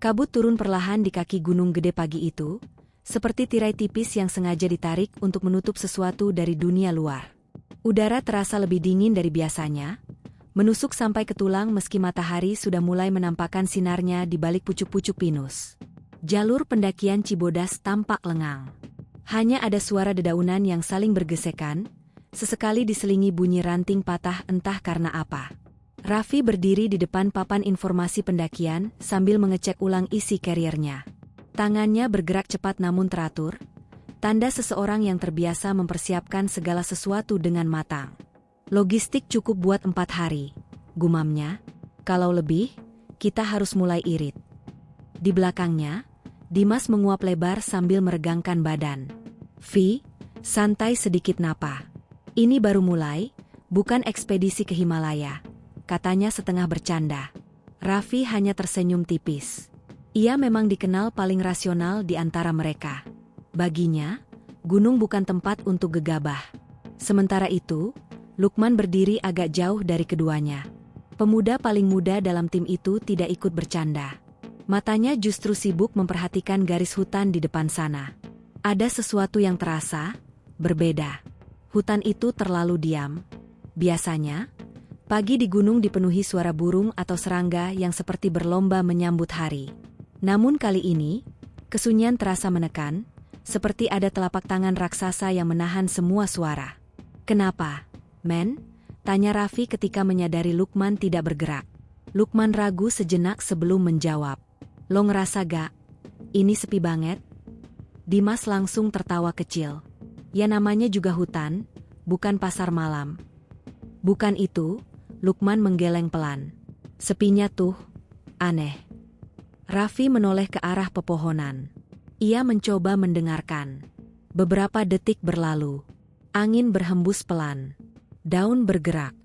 Kabut turun perlahan di kaki gunung gede pagi itu, seperti tirai tipis yang sengaja ditarik untuk menutup sesuatu dari dunia luar. Udara terasa lebih dingin dari biasanya, menusuk sampai ke tulang meski matahari sudah mulai menampakkan sinarnya di balik pucuk-pucuk pinus. Jalur pendakian Cibodas tampak lengang. Hanya ada suara dedaunan yang saling bergesekan, sesekali diselingi bunyi ranting patah entah karena apa. Raffi berdiri di depan papan informasi pendakian sambil mengecek ulang isi carrier-nya. Tangannya bergerak cepat namun teratur, tanda seseorang yang terbiasa mempersiapkan segala sesuatu dengan matang. Logistik cukup buat 4 hari, gumamnya. Kalau lebih, kita harus mulai irit. Di belakangnya, Dimas menguap lebar sambil meregangkan badan. Vi, santai sedikit napa. Ini baru mulai, bukan ekspedisi ke Himalaya, katanya setengah bercanda. Raffi hanya tersenyum tipis. Ia memang dikenal paling rasional di antara mereka. Baginya, gunung bukan tempat untuk gegabah. Sementara itu, Lukman berdiri agak jauh dari keduanya. Pemuda paling muda dalam tim itu tidak ikut bercanda. Matanya justru sibuk memperhatikan garis hutan di depan sana. Ada sesuatu yang terasa berbeda. Hutan itu terlalu diam. Biasanya, pagi di gunung dipenuhi suara burung atau serangga yang seperti berlomba menyambut hari. Namun kali ini, kesunyian terasa menekan, seperti ada telapak tangan raksasa yang menahan semua suara. "Kenapa, men?" tanya Raffi ketika menyadari Lukman tidak bergerak. Lukman ragu sejenak sebelum menjawab. "Lo ngerasa gak? Ini sepi banget?" Dimas langsung tertawa kecil. Ya namanya juga hutan, bukan pasar malam. "Bukan itu," Lukman menggeleng pelan. "Sepinya tuh aneh." Raffi menoleh ke arah pepohonan. Ia mencoba mendengarkan. Beberapa detik berlalu. Angin berhembus pelan. Daun bergerak.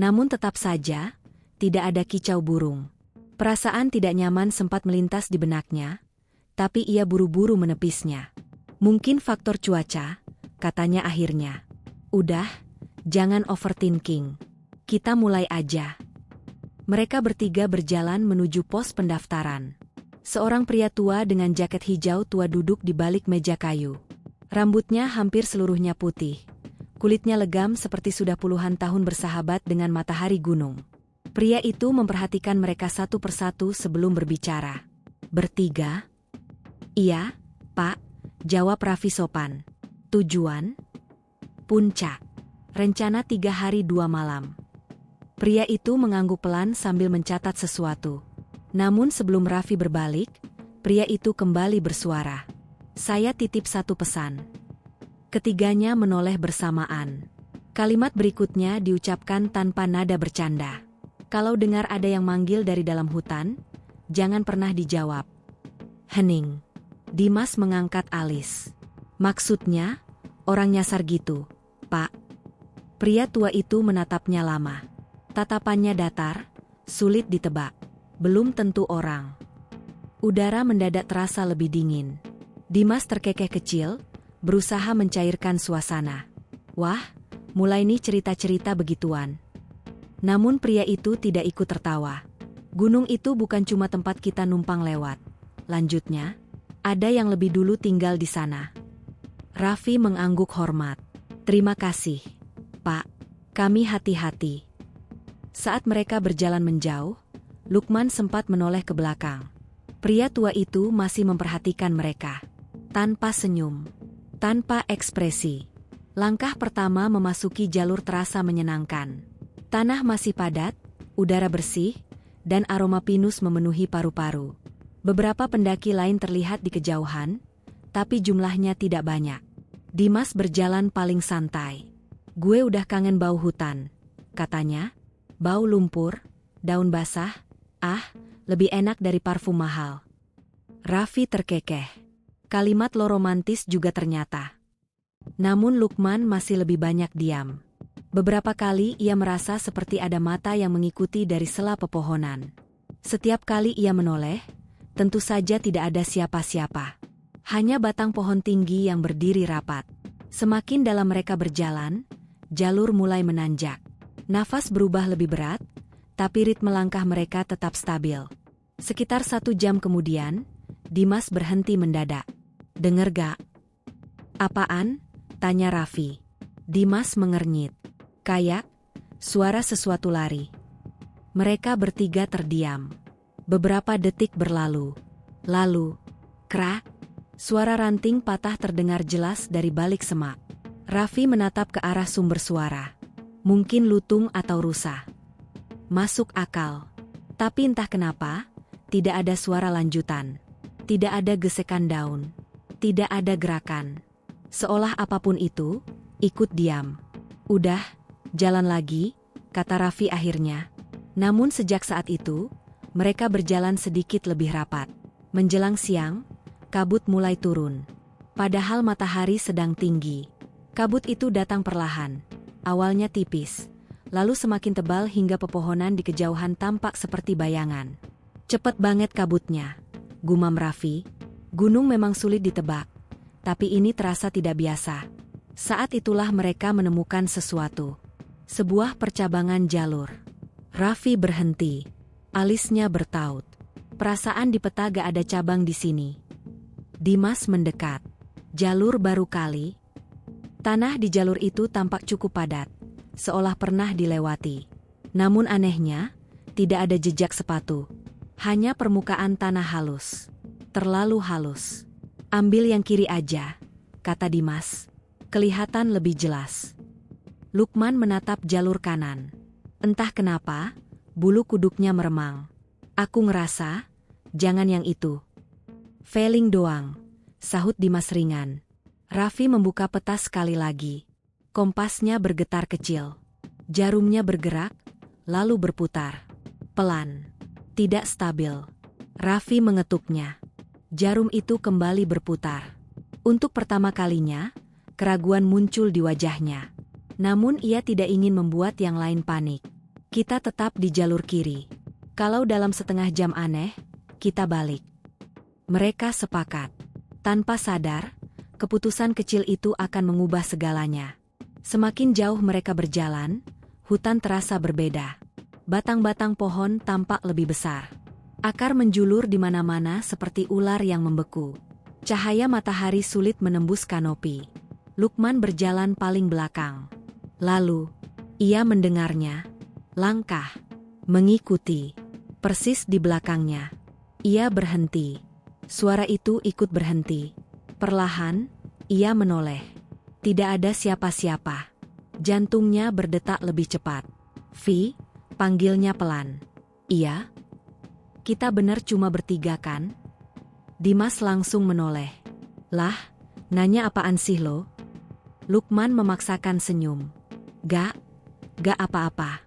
Namun tetap saja, tidak ada kicau burung. Perasaan tidak nyaman sempat melintas di benaknya, tapi ia buru-buru menepisnya. "Mungkin faktor cuaca," katanya akhirnya. "Udah, jangan overthinking. Kita mulai aja." Mereka bertiga berjalan menuju pos pendaftaran. Seorang pria tua dengan jaket hijau tua duduk di balik meja kayu. Rambutnya hampir seluruhnya putih. Kulitnya legam seperti sudah puluhan tahun bersahabat dengan matahari gunung. Pria itu memperhatikan mereka satu persatu sebelum berbicara. "Bertiga?" "Iya, Pak," jawab Raffi sopan. "Tujuan?" "Puncak. Rencana 3 hari 2 malam." Pria itu mengangguk pelan sambil mencatat sesuatu. Namun sebelum Raffi berbalik, pria itu kembali bersuara. "Saya titip satu pesan." Ketiganya menoleh bersamaan. Kalimat berikutnya diucapkan tanpa nada bercanda. "Kalau dengar ada yang manggil dari dalam hutan, jangan pernah dijawab." Hening. Dimas mengangkat alis. "Maksudnya, orang nyasar gitu, Pak?" Pria tua itu menatapnya lama. Tatapannya datar, sulit ditebak. "Belum tentu orang." Udara mendadak terasa lebih dingin. Dimas terkekeh kecil, berusaha mencairkan suasana. "Wah, mulai nih cerita-cerita begituan." Namun pria itu tidak ikut tertawa. "Gunung itu bukan cuma tempat kita numpang lewat," lanjutnya. "Ada yang lebih dulu tinggal di sana." Raffi mengangguk hormat. "Terima kasih, Pak. Kami hati-hati." Saat mereka berjalan menjauh, Lukman sempat menoleh ke belakang. Pria tua itu masih memperhatikan mereka. Tanpa senyum, tanpa ekspresi. Langkah pertama memasuki jalur terasa menyenangkan. Tanah masih padat, udara bersih, dan aroma pinus memenuhi paru-paru. Beberapa pendaki lain terlihat di kejauhan, tapi jumlahnya tidak banyak. Dimas berjalan paling santai. "Gue udah kangen bau hutan," katanya. "Bau lumpur, daun basah, lebih enak dari parfum mahal." Raffi terkekeh. Kalimat lo romantis juga ternyata. Namun Lukman masih lebih banyak diam. Beberapa kali ia merasa seperti ada mata yang mengikuti dari sela pepohonan. Setiap kali ia menoleh, tentu saja tidak ada siapa-siapa. Hanya batang pohon tinggi yang berdiri rapat. Semakin dalam mereka berjalan, jalur mulai menanjak. Nafas berubah lebih berat, tapi ritme langkah mereka tetap stabil. Sekitar 1 jam kemudian, Dimas berhenti mendadak. "Dengar gak?" "Apaan?" tanya Raffi. Dimas mengernyit. "Kayak suara sesuatu lari." Mereka bertiga terdiam. Beberapa detik berlalu. Lalu, krak, suara ranting patah terdengar jelas dari balik semak. Raffi menatap ke arah sumber suara. Mungkin lutung atau rusa. Masuk akal. Tapi entah kenapa, tidak ada suara lanjutan. Tidak ada gesekan daun. Tidak ada gerakan. Seolah apapun itu, ikut diam. "Udah, jalan lagi," kata Raffi akhirnya. Namun sejak saat itu, mereka berjalan sedikit lebih rapat. Menjelang siang, kabut mulai turun. Padahal matahari sedang tinggi. Kabut itu datang perlahan. Awalnya tipis, lalu semakin tebal hingga pepohonan di kejauhan tampak seperti bayangan. "Cepet banget kabutnya," gumam Raffi. Gunung memang sulit ditebak, tapi ini terasa tidak biasa. Saat itulah mereka menemukan sesuatu. Sebuah percabangan jalur. Raffi berhenti. Alisnya bertaut. "Perasaan di peta gak ada cabang di sini." Dimas mendekat. "Jalur baru kali." Tanah di jalur itu tampak cukup padat, seolah pernah dilewati. Namun anehnya, tidak ada jejak sepatu. Hanya permukaan tanah halus. Terlalu halus. "Ambil yang kiri aja," kata Dimas. Kelihatan lebih jelas. Lukman menatap jalur kanan. Entah kenapa, bulu kuduknya meremang. "Aku ngerasa, jangan yang itu." "Feeling doang," sahut Dimas ringan. Raffi membuka peta sekali lagi. Kompasnya bergetar kecil. Jarumnya bergerak, lalu berputar. Pelan. Tidak stabil. Raffi mengetuknya. Jarum itu kembali berputar. Untuk pertama kalinya, keraguan muncul di wajahnya. Namun ia tidak ingin membuat yang lain panik. "Kita tetap di jalur kiri. Kalau dalam setengah jam aneh, kita balik." Mereka sepakat. Tanpa sadar, keputusan kecil itu akan mengubah segalanya. Semakin jauh mereka berjalan, hutan terasa berbeda. Batang-batang pohon tampak lebih besar. Akar menjulur di mana-mana seperti ular yang membeku. Cahaya matahari sulit menembus kanopi. Lukman berjalan paling belakang. Lalu, ia mendengarnya. Langkah. Mengikuti. Persis di belakangnya. Ia berhenti. Suara itu ikut berhenti. Perlahan, ia menoleh. Tidak ada siapa-siapa. Jantungnya berdetak lebih cepat. "Vi," panggilnya pelan. "Iya? Kita benar cuma bertiga kan?" Dimas langsung menoleh. "Lah, nanya apaan sih lo?" Lukman memaksakan senyum. Gak apa-apa."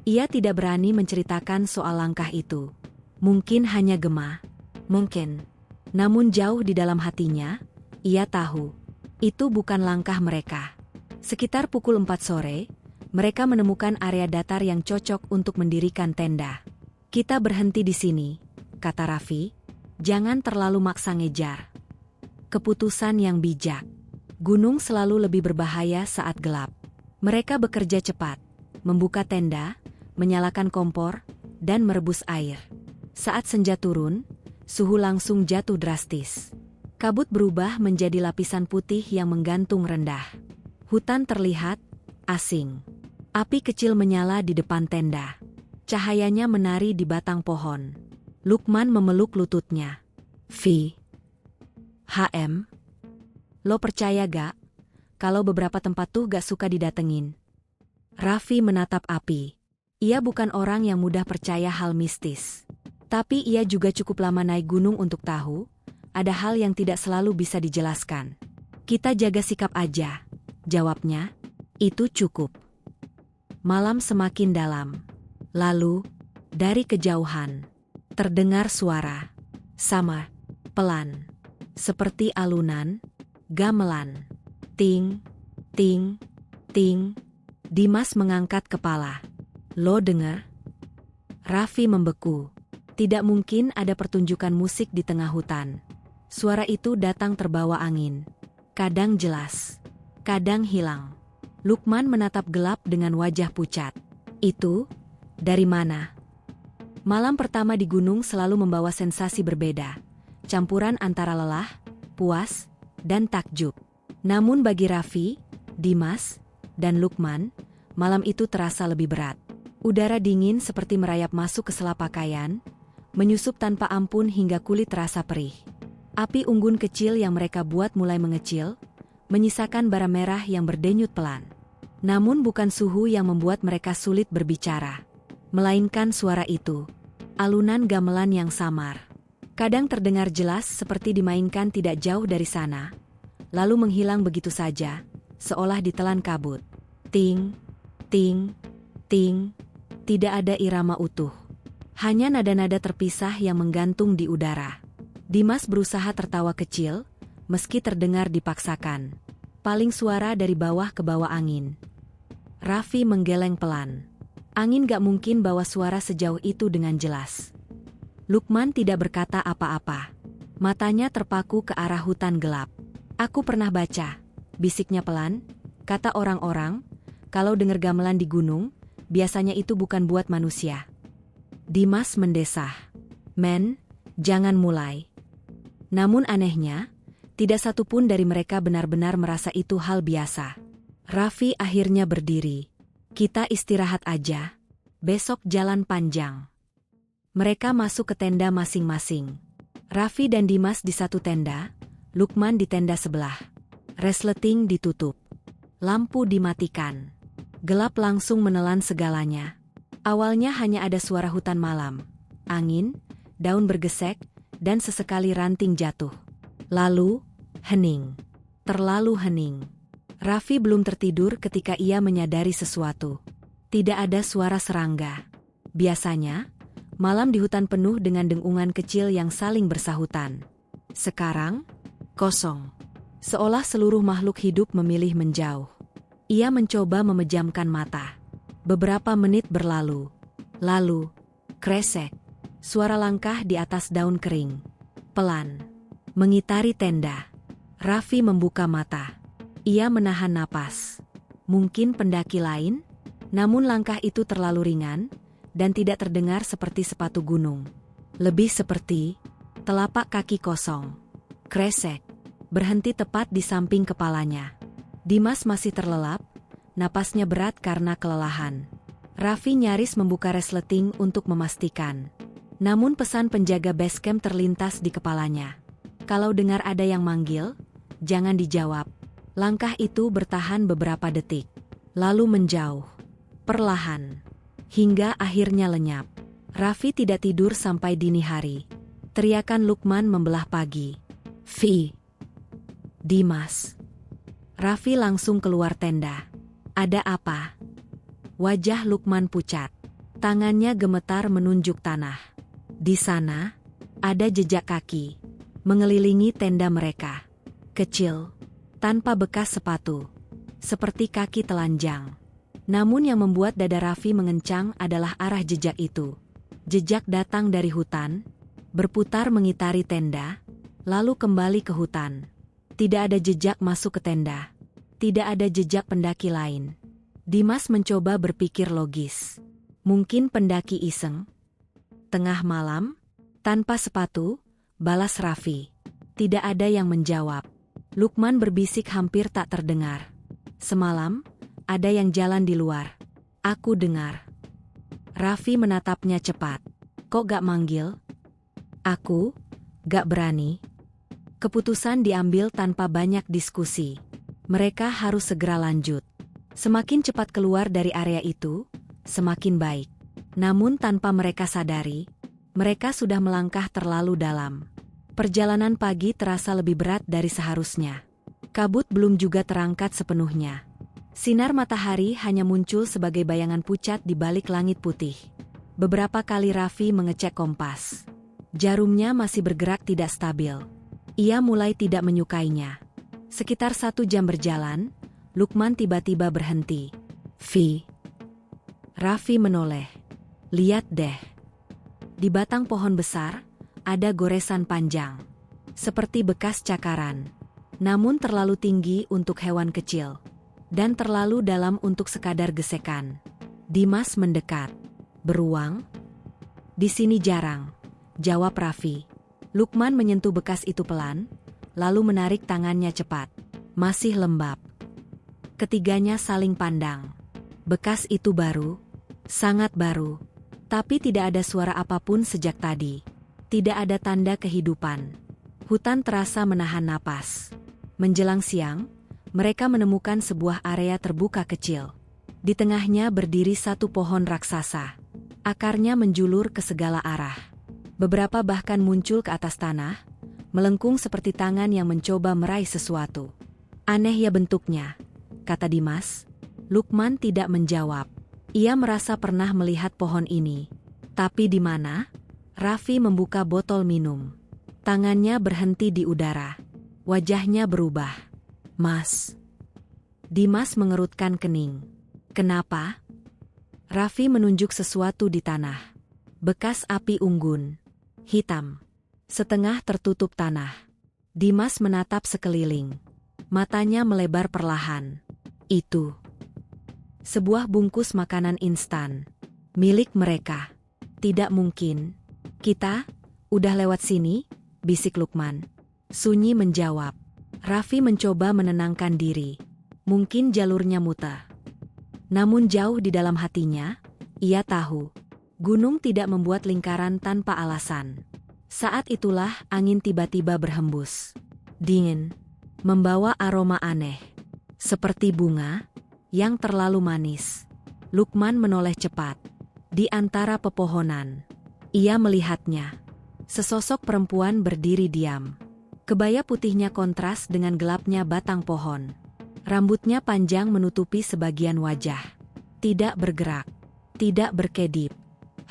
Ia tidak berani menceritakan soal langkah itu. Mungkin hanya gema. Mungkin. Namun jauh di dalam hatinya, ia tahu, itu bukan langkah mereka. Sekitar pukul 4 sore, mereka menemukan area datar yang cocok untuk mendirikan tenda. "Kita berhenti di sini," kata Raffi. "Jangan terlalu maksa ngejar." Keputusan yang bijak. Gunung selalu lebih berbahaya saat gelap. Mereka bekerja cepat, membuka tenda, menyalakan kompor, dan merebus air. Saat senja turun, suhu langsung jatuh drastis. Kabut berubah menjadi lapisan putih yang menggantung rendah. Hutan terlihat asing. Api kecil menyala di depan tenda. Cahayanya menari di batang pohon. Lukman memeluk lututnya. "Vi. HM. Lo percaya gak? Kalau beberapa tempat tuh gak suka didatengin." Raffi menatap api. Ia bukan orang yang mudah percaya hal mistis. Tapi ia juga cukup lama naik gunung untuk tahu, ada hal yang tidak selalu bisa dijelaskan. "Kita jaga sikap aja," jawabnya. "Itu cukup." Malam semakin dalam. Lalu, dari kejauhan, terdengar suara. Sama, pelan. Seperti alunan, gamelan. Ting, ting, ting. Dimas mengangkat kepala. "Lo dengar?" Raffi membeku. Tidak mungkin ada pertunjukan musik di tengah hutan. Suara itu datang terbawa angin. Kadang jelas, kadang hilang. Lukman menatap gelap dengan wajah pucat. "Itu, dari mana?" Malam pertama di gunung selalu membawa sensasi berbeda, campuran antara lelah, puas, dan takjub. Namun bagi Raffi, Dimas, dan Lukman, malam itu terasa lebih berat. Udara dingin seperti merayap masuk ke sela pakaian, menyusup tanpa ampun hingga kulit terasa perih. Api unggun kecil yang mereka buat mulai mengecil, menyisakan bara merah yang berdenyut pelan. Namun bukan suhu yang membuat mereka sulit berbicara, melainkan suara itu, alunan gamelan yang samar. Kadang terdengar jelas seperti dimainkan tidak jauh dari sana, lalu menghilang begitu saja, seolah ditelan kabut. Ting, ting, ting, tidak ada irama utuh. Hanya nada-nada terpisah yang menggantung di udara. Dimas berusaha tertawa kecil, meski terdengar dipaksakan. Paling suara dari bawah ke bawah angin. Raffi menggeleng pelan. Angin gak mungkin bawa suara sejauh itu dengan jelas. Lukman tidak berkata apa-apa. Matanya terpaku ke arah hutan gelap. Aku pernah baca, bisiknya pelan, kata orang-orang, kalau dengar gamelan di gunung, biasanya itu bukan buat manusia. Dimas mendesah. Men, jangan mulai. Namun anehnya, tidak satupun dari mereka benar-benar merasa itu hal biasa. Raffi akhirnya berdiri. Kita istirahat aja. Besok jalan panjang. Mereka masuk ke tenda masing-masing. Raffi dan Dimas di satu tenda, Lukman di tenda sebelah. Resleting ditutup. Lampu dimatikan. Gelap langsung menelan segalanya. Awalnya hanya ada suara hutan malam, angin, daun bergesek, dan sesekali ranting jatuh. Lalu, hening. Terlalu hening. Raffi belum tertidur ketika ia menyadari sesuatu. Tidak ada suara serangga. Biasanya, malam di hutan penuh dengan dengungan kecil yang saling bersahutan. Sekarang, kosong. Seolah seluruh makhluk hidup memilih menjauh. Ia mencoba memejamkan mata. Beberapa menit berlalu. Lalu, kresek. Suara langkah di atas daun kering. Pelan. Mengitari tenda. Raffi membuka mata. Ia menahan napas. Mungkin pendaki lain? Namun langkah itu terlalu ringan, dan tidak terdengar seperti sepatu gunung. Lebih seperti telapak kaki kosong. Kresek. Berhenti tepat di samping kepalanya. Dimas masih terlelap, napasnya berat karena kelelahan. Raffi nyaris membuka resleting untuk memastikan. Namun pesan penjaga basecamp terlintas di kepalanya. Kalau dengar ada yang manggil, jangan dijawab. Langkah itu bertahan beberapa detik. Lalu menjauh. Perlahan. Hingga akhirnya lenyap. Raffi tidak tidur sampai dini hari. Teriakan Lukman membelah pagi. Vi. Dimas. Raffi langsung keluar tenda. Ada apa? Wajah Lukman pucat. Tangannya gemetar menunjuk tanah. Di sana, ada jejak kaki. Mengelilingi tenda mereka. Kecil. Tanpa bekas sepatu. Seperti kaki telanjang. Namun yang membuat dada Raffi mengencang adalah arah jejak itu. Jejak datang dari hutan, berputar mengitari tenda, lalu kembali ke hutan. Tidak ada jejak masuk ke tenda. Tidak ada jejak pendaki lain. Dimas mencoba berpikir logis. Mungkin pendaki iseng. Tengah malam, tanpa sepatu, balas Raffi. Tidak ada yang menjawab. Lukman berbisik hampir tak terdengar. Semalam, ada yang jalan di luar. Aku dengar. Raffi menatapnya cepat. Kok gak manggil? Aku gak berani. Keputusan diambil tanpa banyak diskusi. Mereka harus segera lanjut. Semakin cepat keluar dari area itu, semakin baik. Namun tanpa mereka sadari, mereka sudah melangkah terlalu dalam. Perjalanan pagi terasa lebih berat dari seharusnya. Kabut belum juga terangkat sepenuhnya. Sinar matahari hanya muncul sebagai bayangan pucat di balik langit putih. Beberapa kali Raffi mengecek kompas. Jarumnya masih bergerak tidak stabil. Ia mulai tidak menyukainya. Sekitar 1 jam berjalan, Lukman tiba-tiba berhenti. Vi. Raffi menoleh. Lihat deh. Di batang pohon besar, ada goresan panjang. Seperti bekas cakaran. Namun terlalu tinggi untuk hewan kecil. Dan terlalu dalam untuk sekadar gesekan. Dimas mendekat. Beruang? Di sini jarang, jawab Raffi. Lukman menyentuh bekas itu pelan, lalu menarik tangannya cepat. Masih lembab. Ketiganya saling pandang. Bekas itu baru, sangat baru. Tapi tidak ada suara apapun sejak tadi. Tidak ada tanda kehidupan. Hutan terasa menahan napas. Menjelang siang, mereka menemukan sebuah area terbuka kecil. Di tengahnya berdiri satu pohon raksasa. Akarnya menjulur ke segala arah. Beberapa bahkan muncul ke atas tanah, melengkung seperti tangan yang mencoba meraih sesuatu. Aneh ya bentuknya, kata Dimas. Lukman tidak menjawab. Ia merasa pernah melihat pohon ini. Tapi di mana? Raffi membuka botol minum. Tangannya berhenti di udara. Wajahnya berubah. Mas. Dimas mengerutkan kening. Kenapa? Raffi menunjuk sesuatu di tanah. Bekas api unggun. Hitam. Setengah tertutup tanah. Dimas menatap sekeliling. Matanya melebar perlahan. Itu sebuah bungkus makanan instan. Milik mereka. Tidak mungkin. Kita udah lewat sini, bisik Lukman. Sunyi menjawab. Raffi mencoba menenangkan diri. Mungkin jalurnya muter. Namun jauh di dalam hatinya, ia tahu. Gunung tidak membuat lingkaran tanpa alasan. Saat itulah angin tiba-tiba berhembus. Dingin. Membawa aroma aneh. Seperti bunga yang terlalu manis. Lukman menoleh cepat. Di antara pepohonan. Ia melihatnya. Sesosok perempuan berdiri diam. Kebaya putihnya kontras dengan gelapnya batang pohon. Rambutnya panjang menutupi sebagian wajah. Tidak bergerak. Tidak berkedip.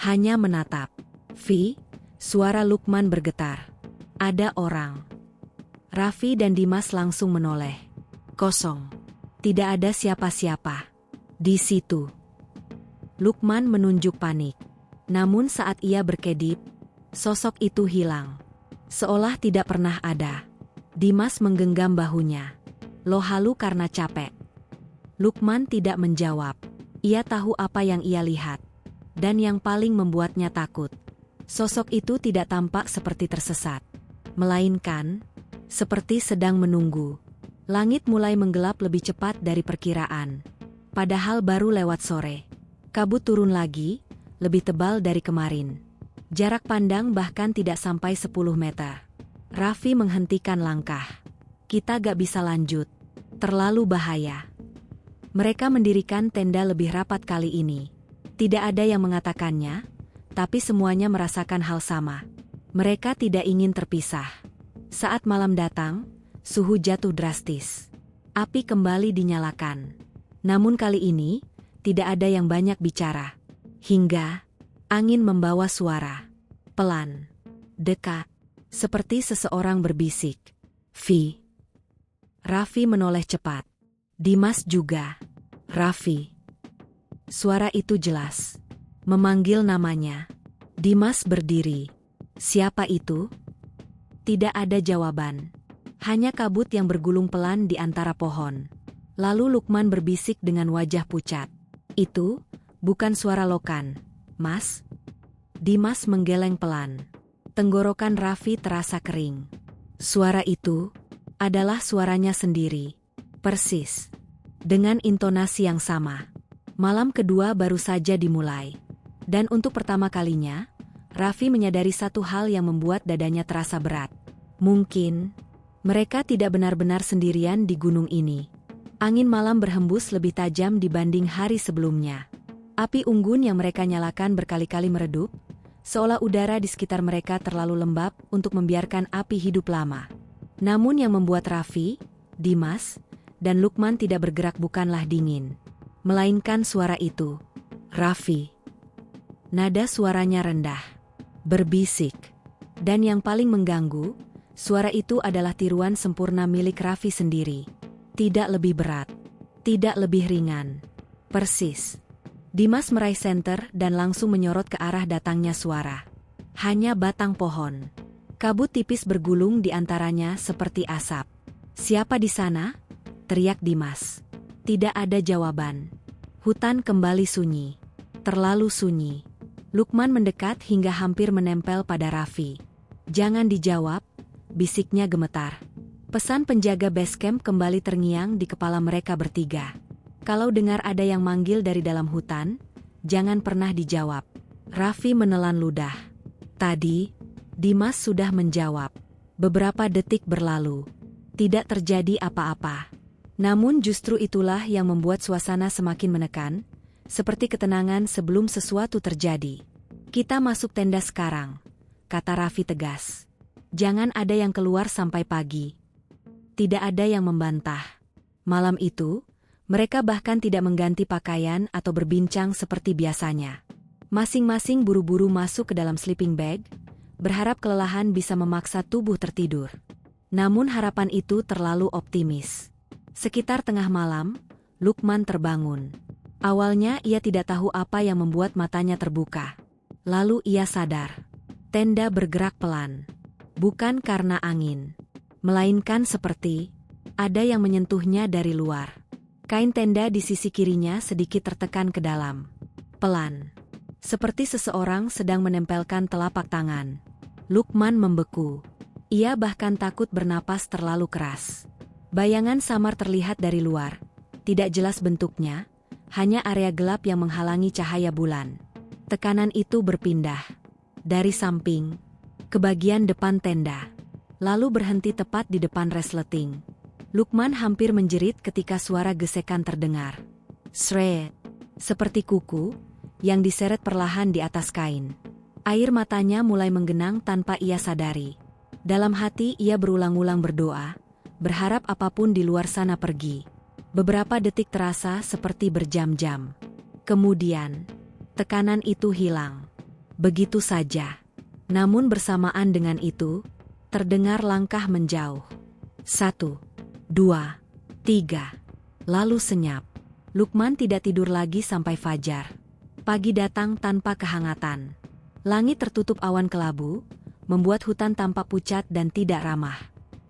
Hanya menatap. Vi, suara Lukman bergetar. Ada orang. Raffi dan Dimas langsung menoleh. Kosong. Tidak ada siapa-siapa. Di situ. Lukman menunjuk panik. Namun saat ia berkedip, sosok itu hilang. Seolah tidak pernah ada. Dimas menggenggam bahunya. Lo halu karena capek. Lukman tidak menjawab. Ia tahu apa yang ia lihat. Dan yang paling membuatnya takut. Sosok itu tidak tampak seperti tersesat. Melainkan, seperti sedang menunggu. Langit mulai menggelap lebih cepat dari perkiraan. Padahal baru lewat sore. Kabut turun lagi, lebih tebal dari kemarin. Jarak pandang bahkan tidak sampai 10 meter. Raffi menghentikan langkah. Kita gak bisa lanjut. Terlalu bahaya. Mereka mendirikan tenda lebih rapat kali ini. Tidak ada yang mengatakannya, tapi semuanya merasakan hal sama. Mereka tidak ingin terpisah. Saat malam datang, suhu jatuh drastis. Api kembali dinyalakan. Namun kali ini, tidak ada yang banyak bicara. Hingga, angin membawa suara. Pelan. Dekat. Seperti seseorang berbisik. Vi. Raffi menoleh cepat. Dimas juga. Raffi. Suara itu jelas. Memanggil namanya. Dimas berdiri. Siapa itu? Tidak ada jawaban. Hanya kabut yang bergulung pelan di antara pohon. Lalu Lukman berbisik dengan wajah pucat. Itu bukan suara Lokan, Mas. Dimas menggeleng pelan. Tenggorokan Raffi terasa kering. Suara itu adalah suaranya sendiri. Persis. Dengan intonasi yang sama. Malam kedua baru saja dimulai. Dan untuk pertama kalinya, Raffi menyadari satu hal yang membuat dadanya terasa berat. Mungkin mereka tidak benar-benar sendirian di gunung ini. Angin malam berhembus lebih tajam dibanding hari sebelumnya. Api unggun yang mereka nyalakan berkali-kali meredup, seolah udara di sekitar mereka terlalu lembab untuk membiarkan api hidup lama. Namun yang membuat Raffi, Dimas, dan Lukman tidak bergerak bukanlah dingin. Melainkan suara itu. Raffi. Nada suaranya rendah. Berbisik. Dan yang paling mengganggu, suara itu adalah tiruan sempurna milik Raffi sendiri. Tidak lebih berat. Tidak lebih ringan. Persis. Dimas meraih senter dan langsung menyorot ke arah datangnya suara. Hanya batang pohon. Kabut tipis bergulung di antaranya seperti asap. Siapa di sana? Teriak Dimas. Tidak ada jawaban. Hutan kembali sunyi. Terlalu sunyi. Lukman mendekat hingga hampir menempel pada Raffi. "Jangan dijawab," bisiknya gemetar. Pesan penjaga base camp kembali terngiang di kepala mereka bertiga. "Kalau dengar ada yang manggil dari dalam hutan, jangan pernah dijawab." Raffi menelan ludah. "Tadi, Dimas sudah menjawab." Beberapa detik berlalu. Tidak terjadi apa-apa. Namun justru itulah yang membuat suasana semakin menekan, seperti ketenangan sebelum sesuatu terjadi. "Kita masuk tenda sekarang," kata Raffi tegas. "Jangan ada yang keluar sampai pagi." Tidak ada yang membantah. Malam itu, mereka bahkan tidak mengganti pakaian atau berbincang seperti biasanya. Masing-masing buru-buru masuk ke dalam sleeping bag, berharap kelelahan bisa memaksa tubuh tertidur. Namun harapan itu terlalu optimis. Sekitar tengah malam, Lukman terbangun. Awalnya ia tidak tahu apa yang membuat matanya terbuka. Lalu ia sadar. Tenda bergerak pelan. Bukan karena angin, melainkan seperti ada yang menyentuhnya dari luar. Kain tenda di sisi kirinya sedikit tertekan ke dalam. Pelan. Seperti seseorang sedang menempelkan telapak tangan. Lukman membeku. Ia bahkan takut bernapas terlalu keras. Bayangan samar terlihat dari luar. Tidak jelas bentuknya, hanya area gelap yang menghalangi cahaya bulan. Tekanan itu berpindah. Dari samping, ke bagian depan tenda. Lalu berhenti tepat di depan resleting. Lukman hampir menjerit ketika suara gesekan terdengar. Sret. Seperti kuku yang diseret perlahan di atas kain. Air matanya mulai menggenang tanpa ia sadari. Dalam hati ia berulang-ulang berdoa, berharap apapun di luar sana pergi. Beberapa detik terasa seperti berjam-jam. Kemudian, tekanan itu hilang. Begitu saja. Namun bersamaan dengan itu, terdengar langkah menjauh. 1, 2, 3. Lalu senyap. Lukman tidak tidur lagi sampai fajar. Pagi datang tanpa kehangatan. Langit tertutup awan kelabu, membuat hutan tampak pucat dan tidak ramah.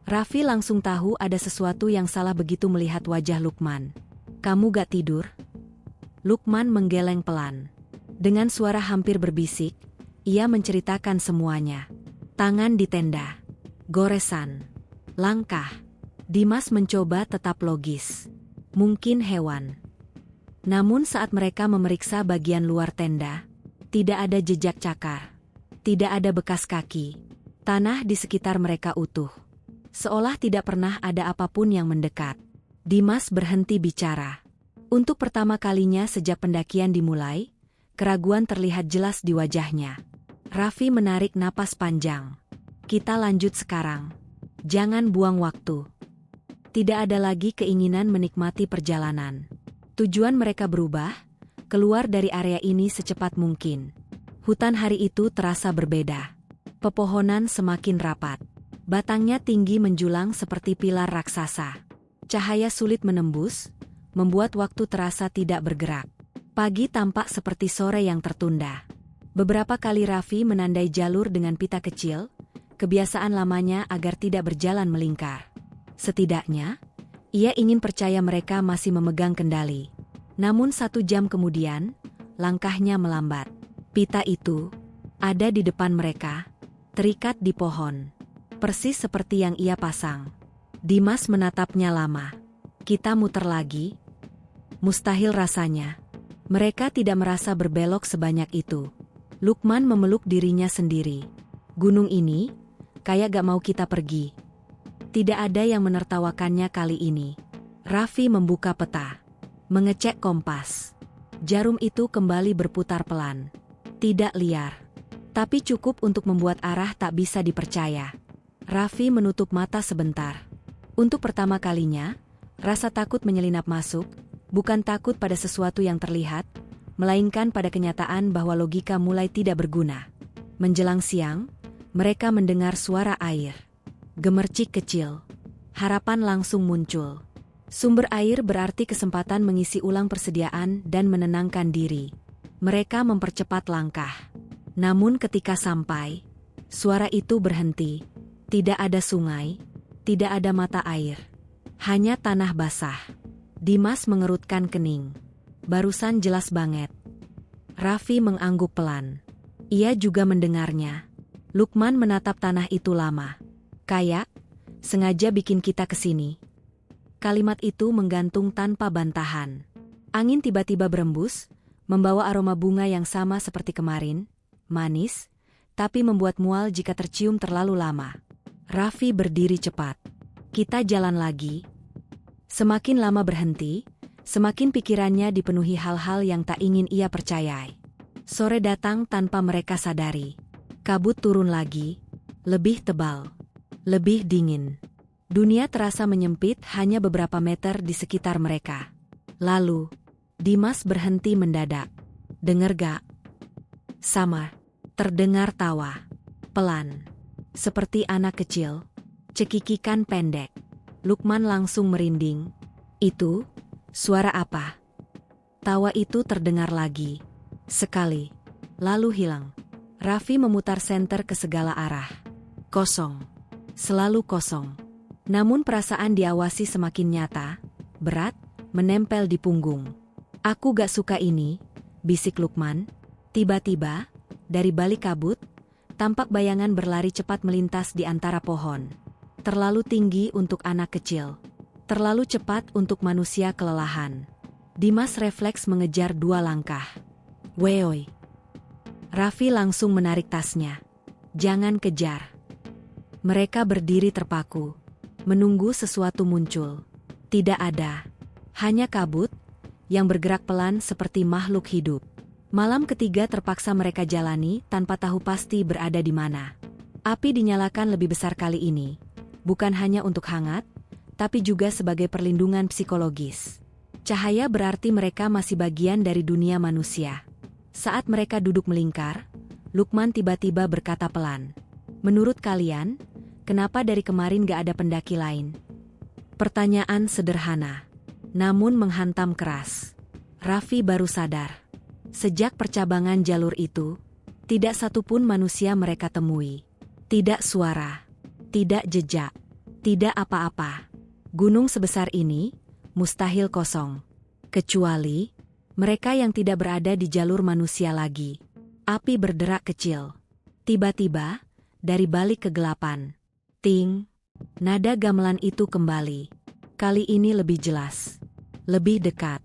Raffi langsung tahu ada sesuatu yang salah begitu melihat wajah Lukman. "Kamu gak tidur?" Lukman menggeleng pelan. Dengan suara hampir berbisik, ia menceritakan semuanya. Tangan di tenda. Goresan. Langkah. Dimas mencoba tetap logis. Mungkin hewan. Namun saat mereka memeriksa bagian luar tenda, tidak ada jejak cakar. Tidak ada bekas kaki. Tanah di sekitar mereka utuh. Seolah tidak pernah ada apapun yang mendekat. Dimas berhenti bicara. Untuk pertama kalinya sejak pendakian dimulai, keraguan terlihat jelas di wajahnya. Raffi menarik napas panjang. "Kita lanjut sekarang. Jangan buang waktu." Tidak ada lagi keinginan menikmati perjalanan. Tujuan mereka berubah, keluar dari area ini secepat mungkin. Hutan hari itu terasa berbeda. Pepohonan semakin rapat. Batangnya tinggi menjulang seperti pilar raksasa. Cahaya sulit menembus, membuat waktu terasa tidak bergerak. Pagi tampak seperti sore yang tertunda. Beberapa kali Raffi menandai jalur dengan pita kecil, kebiasaan lamanya agar tidak berjalan melingkar. Setidaknya, ia ingin percaya mereka masih memegang kendali. Namun 1 jam kemudian, langkahnya melambat. Pita itu ada di depan mereka, terikat di pohon. Persis seperti yang ia pasang. Dimas menatapnya lama. "Kita muter lagi?" Mustahil rasanya. Mereka tidak merasa berbelok sebanyak itu. Lukman memeluk dirinya sendiri. "Gunung ini, kayak gak mau kita pergi." Tidak ada yang menertawakannya kali ini. Raffi membuka peta. Mengecek kompas. Jarum itu kembali berputar pelan. Tidak liar. Tapi cukup untuk membuat arah tak bisa dipercaya. Raffi menutup mata sebentar. Untuk pertama kalinya, rasa takut menyelinap masuk, bukan takut pada sesuatu yang terlihat, melainkan pada kenyataan bahwa logika mulai tidak berguna. Menjelang siang, mereka mendengar suara air. Gemercik kecil. Harapan langsung muncul. Sumber air berarti kesempatan mengisi ulang persediaan dan menenangkan diri. Mereka mempercepat langkah. Namun ketika sampai, suara itu berhenti. Tidak ada sungai, tidak ada mata air. Hanya tanah basah. Dimas mengerutkan kening. Barusan jelas banget. Raffi mengangguk pelan. Ia juga mendengarnya. Lukman menatap tanah itu lama. Kayak, sengaja bikin kita kesini. Kalimat itu menggantung tanpa bantahan. Angin tiba-tiba berembus, membawa aroma bunga yang sama seperti kemarin, manis, tapi membuat mual jika tercium terlalu lama. Raffi berdiri cepat. Kita jalan lagi. Semakin lama berhenti, semakin pikirannya dipenuhi hal-hal yang tak ingin ia percayai. Sore datang tanpa mereka sadari. Kabut turun lagi, lebih tebal, lebih dingin. Dunia terasa menyempit hanya beberapa meter di sekitar mereka. Lalu, Dimas berhenti mendadak. Dengar gak? Sama. Terdengar tawa. Pelan. Seperti anak kecil. Cekikikan pendek. Lukman langsung merinding. Itu, suara apa? Tawa itu terdengar lagi. Sekali. Lalu hilang. Raffi memutar senter ke segala arah. Kosong. Selalu kosong. Namun perasaan diawasi semakin nyata, berat, menempel di punggung. Aku gak suka ini, bisik Lukman. Tiba-tiba, dari balik kabut, tampak bayangan berlari cepat melintas di antara pohon. Terlalu tinggi untuk anak kecil. Terlalu cepat untuk manusia kelelahan. Dimas refleks mengejar 2 langkah. Weoi. Raffi langsung menarik tasnya. Jangan kejar. Mereka berdiri terpaku. Menunggu sesuatu muncul. Tidak ada. Hanya kabut, yang bergerak pelan seperti makhluk hidup. Malam ketiga terpaksa mereka jalani tanpa tahu pasti berada di mana. Api dinyalakan lebih besar kali ini, bukan hanya untuk hangat, tapi juga sebagai perlindungan psikologis. Cahaya berarti mereka masih bagian dari dunia manusia. Saat mereka duduk melingkar, Lukman tiba-tiba berkata pelan. Menurut kalian, kenapa dari kemarin gak ada pendaki lain? Pertanyaan sederhana. Namun menghantam keras. Raffi baru sadar. Sejak percabangan jalur itu, tidak satupun manusia mereka temui. Tidak suara, tidak jejak, tidak apa-apa. Gunung sebesar ini, mustahil kosong. Kecuali, mereka yang tidak berada di jalur manusia lagi. Api berderak kecil. Tiba-tiba, dari balik kegelapan. Ting! Nada gamelan itu kembali. Kali ini lebih jelas. Lebih dekat.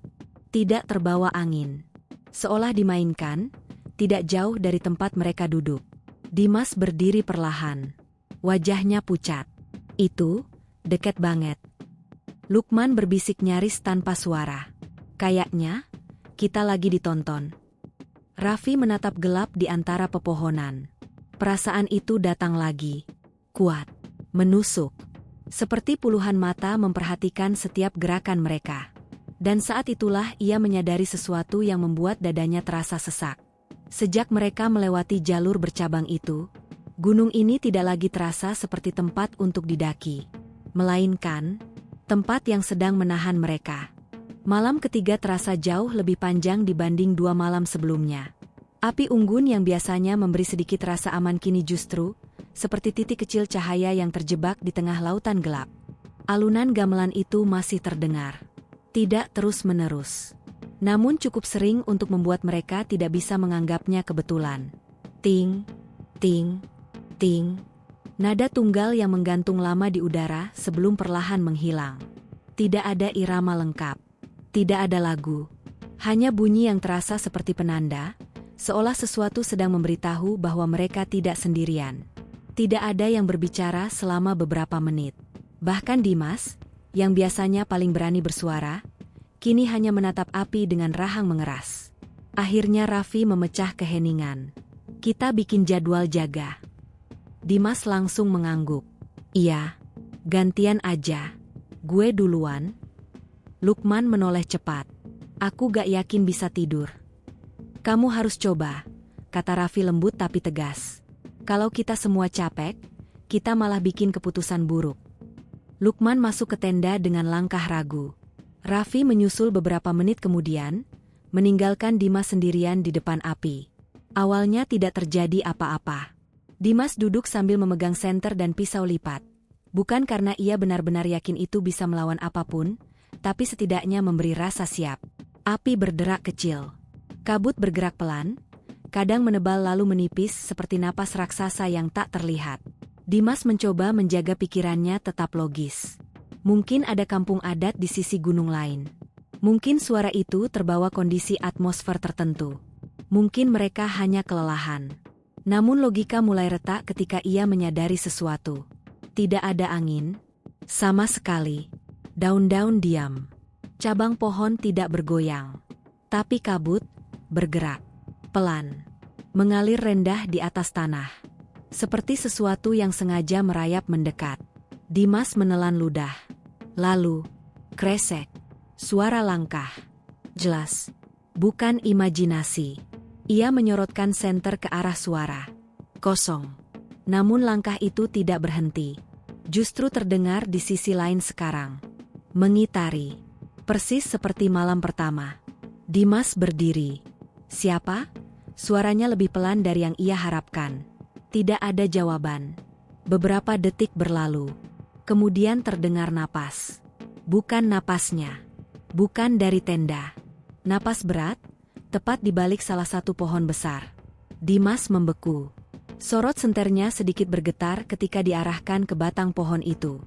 Tidak terbawa angin. Seolah dimainkan, tidak jauh dari tempat mereka duduk. Dimas berdiri perlahan. Wajahnya pucat. Itu, dekat banget. Lukman berbisik nyaris tanpa suara. Kayaknya, kita lagi ditonton. Raffi menatap gelap di antara pepohonan. Perasaan itu datang lagi. Kuat. Menusuk. Seperti puluhan mata memperhatikan setiap gerakan mereka. Dan saat itulah ia menyadari sesuatu yang membuat dadanya terasa sesak. Sejak mereka melewati jalur bercabang itu, gunung ini tidak lagi terasa seperti tempat untuk didaki. Melainkan, tempat yang sedang menahan mereka. Malam ketiga terasa jauh lebih panjang dibanding 2 malam sebelumnya. Api unggun yang biasanya memberi sedikit rasa aman kini justru seperti titik kecil cahaya yang terjebak di tengah lautan gelap. Alunan gamelan itu masih terdengar. Tidak terus-menerus. Namun cukup sering untuk membuat mereka tidak bisa menganggapnya kebetulan. Ting, ting, ting. Nada tunggal yang menggantung lama di udara sebelum perlahan menghilang. Tidak ada irama lengkap. Tidak ada lagu. Hanya bunyi yang terasa seperti penanda, seolah sesuatu sedang memberitahu bahwa mereka tidak sendirian. Tidak ada yang berbicara selama beberapa menit. Bahkan Dimas, yang biasanya paling berani bersuara, kini hanya menatap api dengan rahang mengeras. Akhirnya Raffi memecah keheningan. Kita bikin jadwal jaga. Dimas langsung mengangguk. Iya, gantian aja. Gue duluan. Lukman menoleh cepat. Aku gak yakin bisa tidur. Kamu harus coba, kata Raffi lembut tapi tegas. Kalau kita semua capek, kita malah bikin keputusan buruk. Lukman masuk ke tenda dengan langkah ragu. Raffi menyusul beberapa menit kemudian, meninggalkan Dimas sendirian di depan api. Awalnya tidak terjadi apa-apa. Dimas duduk sambil memegang senter dan pisau lipat. Bukan karena ia benar-benar yakin itu bisa melawan apapun, tapi setidaknya memberi rasa siap. Api berderak kecil. Kabut bergerak pelan, kadang menebal lalu menipis seperti napas raksasa yang tak terlihat. Dimas mencoba menjaga pikirannya tetap logis. Mungkin ada kampung adat di sisi gunung lain. Mungkin suara itu terbawa kondisi atmosfer tertentu. Mungkin mereka hanya kelelahan. Namun logika mulai retak ketika ia menyadari sesuatu. Tidak ada angin sama sekali. Daun-daun diam. Cabang pohon tidak bergoyang. Tapi kabut bergerak. Pelan. Mengalir rendah di atas tanah. Seperti sesuatu yang sengaja merayap mendekat. Dimas menelan ludah. Lalu, kresek. Suara langkah. Jelas. Bukan imajinasi. Ia menyorotkan senter ke arah suara. Kosong. Namun langkah itu tidak berhenti. Justru terdengar di sisi lain sekarang. Mengitari. Persis seperti malam pertama. Dimas berdiri. Siapa? Suaranya lebih pelan dari yang ia harapkan. Tidak ada jawaban. Beberapa detik berlalu. Kemudian terdengar napas. Bukan napasnya. Bukan dari tenda. Napas berat, tepat di balik salah satu pohon besar. Dimas membeku. Sorot senternya sedikit bergetar ketika diarahkan ke batang pohon itu.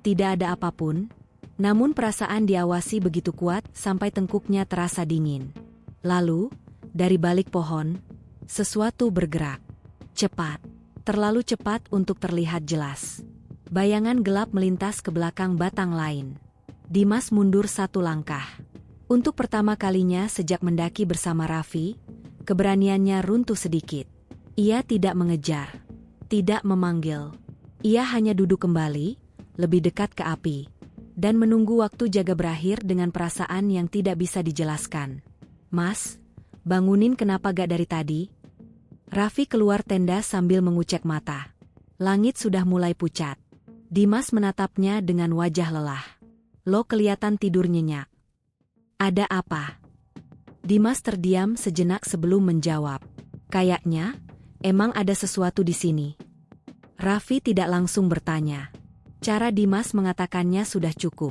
Tidak ada apapun, namun perasaan diawasi begitu kuat sampai tengkuknya terasa dingin. Lalu, dari balik pohon, sesuatu bergerak. Cepat. Terlalu cepat untuk terlihat jelas. Bayangan gelap melintas ke belakang batang lain. Dimas mundur satu langkah. Untuk pertama kalinya sejak mendaki bersama Raffi, keberaniannya runtuh sedikit. Ia tidak mengejar, tidak memanggil. Ia hanya duduk kembali, lebih dekat ke api, dan menunggu waktu jaga berakhir dengan perasaan yang tidak bisa dijelaskan. Mas, bangunin kenapa gak dari tadi? Raffi keluar tenda sambil mengucek mata. Langit sudah mulai pucat. Dimas menatapnya dengan wajah lelah. Lo kelihatan tidur nyenyak. Ada apa? Dimas terdiam sejenak sebelum menjawab. Kayaknya, emang ada sesuatu di sini. Raffi tidak langsung bertanya. Cara Dimas mengatakannya sudah cukup.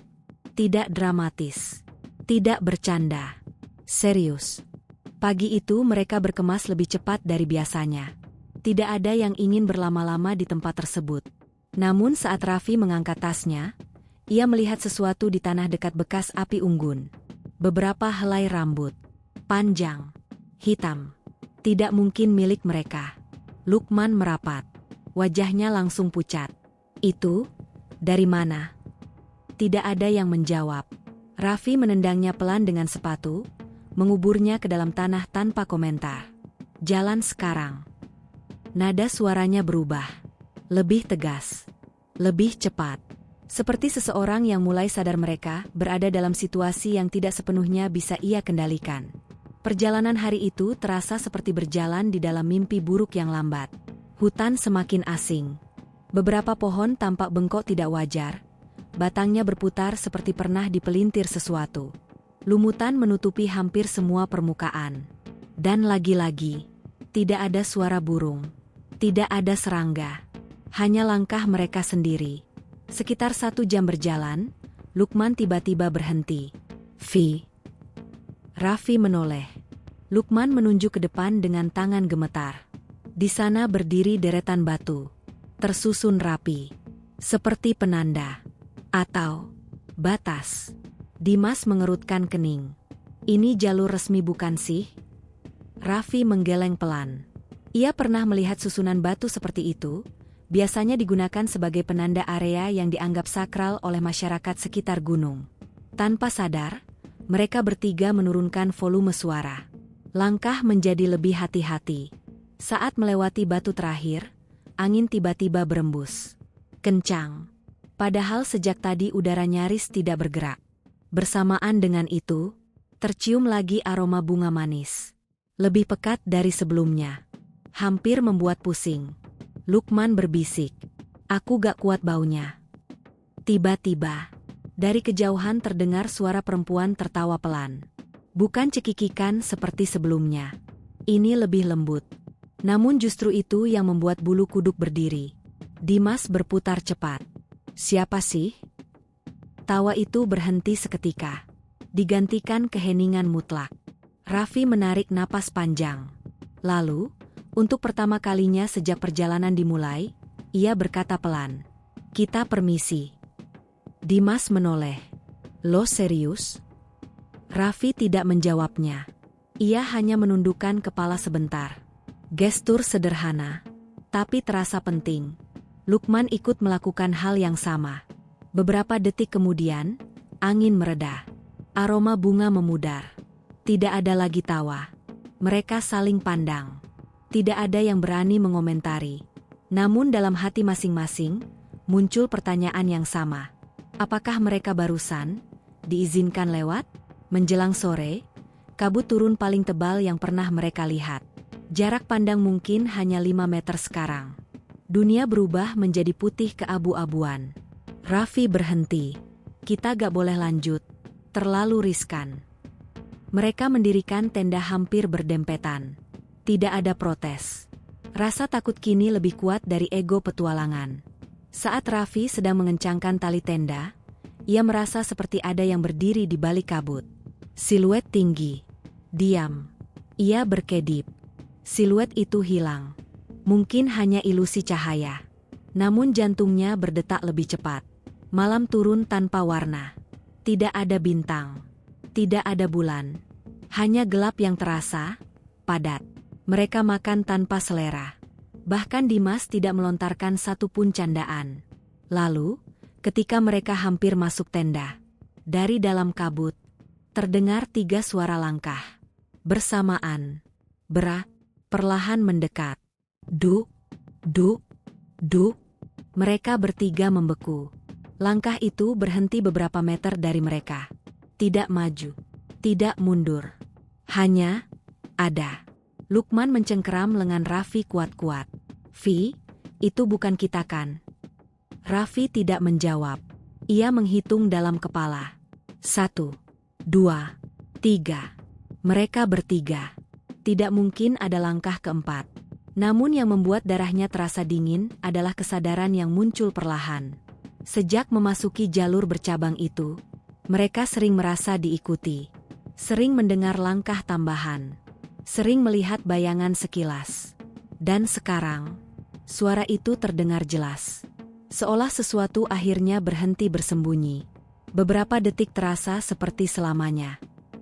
Tidak dramatis. Tidak bercanda. Serius. Pagi itu mereka berkemas lebih cepat dari biasanya. Tidak ada yang ingin berlama-lama di tempat tersebut. Namun saat Raffi mengangkat tasnya, ia melihat sesuatu di tanah dekat bekas api unggun. Beberapa helai rambut. Panjang. Hitam. Tidak mungkin milik mereka. Lukman merapat. Wajahnya langsung pucat. Itu? Dari mana? Tidak ada yang menjawab. Raffi menendangnya pelan dengan sepatu, menguburnya ke dalam tanah tanpa komentar. Jalan sekarang. Nada suaranya berubah. Lebih tegas. Lebih cepat. Seperti seseorang yang mulai sadar mereka berada dalam situasi yang tidak sepenuhnya bisa ia kendalikan. Perjalanan hari itu terasa seperti berjalan di dalam mimpi buruk yang lambat. Hutan semakin asing. Beberapa pohon tampak bengkok tidak wajar. Batangnya berputar seperti pernah dipelintir sesuatu. Lumutan menutupi hampir semua permukaan. Dan lagi-lagi, tidak ada suara burung. Tidak ada serangga. Hanya langkah mereka sendiri. Sekitar 1 jam berjalan, Lukman tiba-tiba berhenti. "Vi." Raffi menoleh. Lukman menunjuk ke depan dengan tangan gemetar. Di sana berdiri deretan batu. Tersusun rapi. Seperti penanda. Atau batas. Dimas mengerutkan kening. Ini jalur resmi bukan sih? Raffi menggeleng pelan. Ia pernah melihat susunan batu seperti itu, biasanya digunakan sebagai penanda area yang dianggap sakral oleh masyarakat sekitar gunung. Tanpa sadar, mereka bertiga menurunkan volume suara. Langkah menjadi lebih hati-hati. Saat melewati batu terakhir, angin tiba-tiba berembus. Kencang. Padahal sejak tadi udara nyaris tidak bergerak. Bersamaan dengan itu, tercium lagi aroma bunga manis. Lebih pekat dari sebelumnya. Hampir membuat pusing. Lukman berbisik. "Aku gak kuat baunya." Tiba-tiba, dari kejauhan terdengar suara perempuan tertawa pelan. Bukan cekikikan seperti sebelumnya. Ini lebih lembut. Namun justru itu yang membuat bulu kuduk berdiri. Dimas berputar cepat. "Siapa sih?" Tawa itu berhenti seketika. Digantikan keheningan mutlak. Raffi menarik napas panjang. Lalu, untuk pertama kalinya sejak perjalanan dimulai, ia berkata pelan, "Kita permisi." Dimas menoleh. "Lo serius?" Raffi tidak menjawabnya. Ia hanya menundukkan kepala sebentar. Gestur sederhana, tapi terasa penting. Lukman ikut melakukan hal yang sama. Beberapa detik kemudian, angin mereda. Aroma bunga memudar. Tidak ada lagi tawa. Mereka saling pandang. Tidak ada yang berani mengomentari. Namun dalam hati masing-masing, muncul pertanyaan yang sama. Apakah mereka barusan diizinkan lewat? Menjelang sore, kabut turun paling tebal yang pernah mereka lihat. Jarak pandang mungkin hanya 5 meter sekarang. Dunia berubah menjadi putih keabu-abuan. Raffi berhenti. "Kita gak boleh lanjut. Terlalu riskan." Mereka mendirikan tenda hampir berdempetan. Tidak ada protes. Rasa takut kini lebih kuat dari ego petualangan. Saat Raffi sedang mengencangkan tali tenda, ia merasa seperti ada yang berdiri di balik kabut. Siluet tinggi. Diam. Ia berkedip. Siluet itu hilang. Mungkin hanya ilusi cahaya. Namun jantungnya berdetak lebih cepat. Malam turun tanpa warna. Tidak ada bintang. Tidak ada bulan. Hanya gelap yang terasa, padat. Mereka makan tanpa selera. Bahkan Dimas tidak melontarkan satupun candaan. Lalu, ketika mereka hampir masuk tenda, dari dalam kabut, terdengar 3 suara langkah. Bersamaan. Berat. Perlahan mendekat. Duk, duk, duk. Mereka bertiga membeku. Langkah itu berhenti beberapa meter dari mereka. Tidak maju. Tidak mundur. Hanya ada. Lukman mencengkeram lengan Raffi kuat-kuat. "Vi, itu bukan kita kan?" Raffi tidak menjawab. Ia menghitung dalam kepala. 1, 2, 3. Mereka bertiga. Tidak mungkin ada langkah keempat. Namun yang membuat darahnya terasa dingin adalah kesadaran yang muncul perlahan. Sejak memasuki jalur bercabang itu, mereka sering merasa diikuti. Sering mendengar langkah tambahan. Sering melihat bayangan sekilas. Dan sekarang, suara itu terdengar jelas. Seolah sesuatu akhirnya berhenti bersembunyi. Beberapa detik terasa seperti selamanya.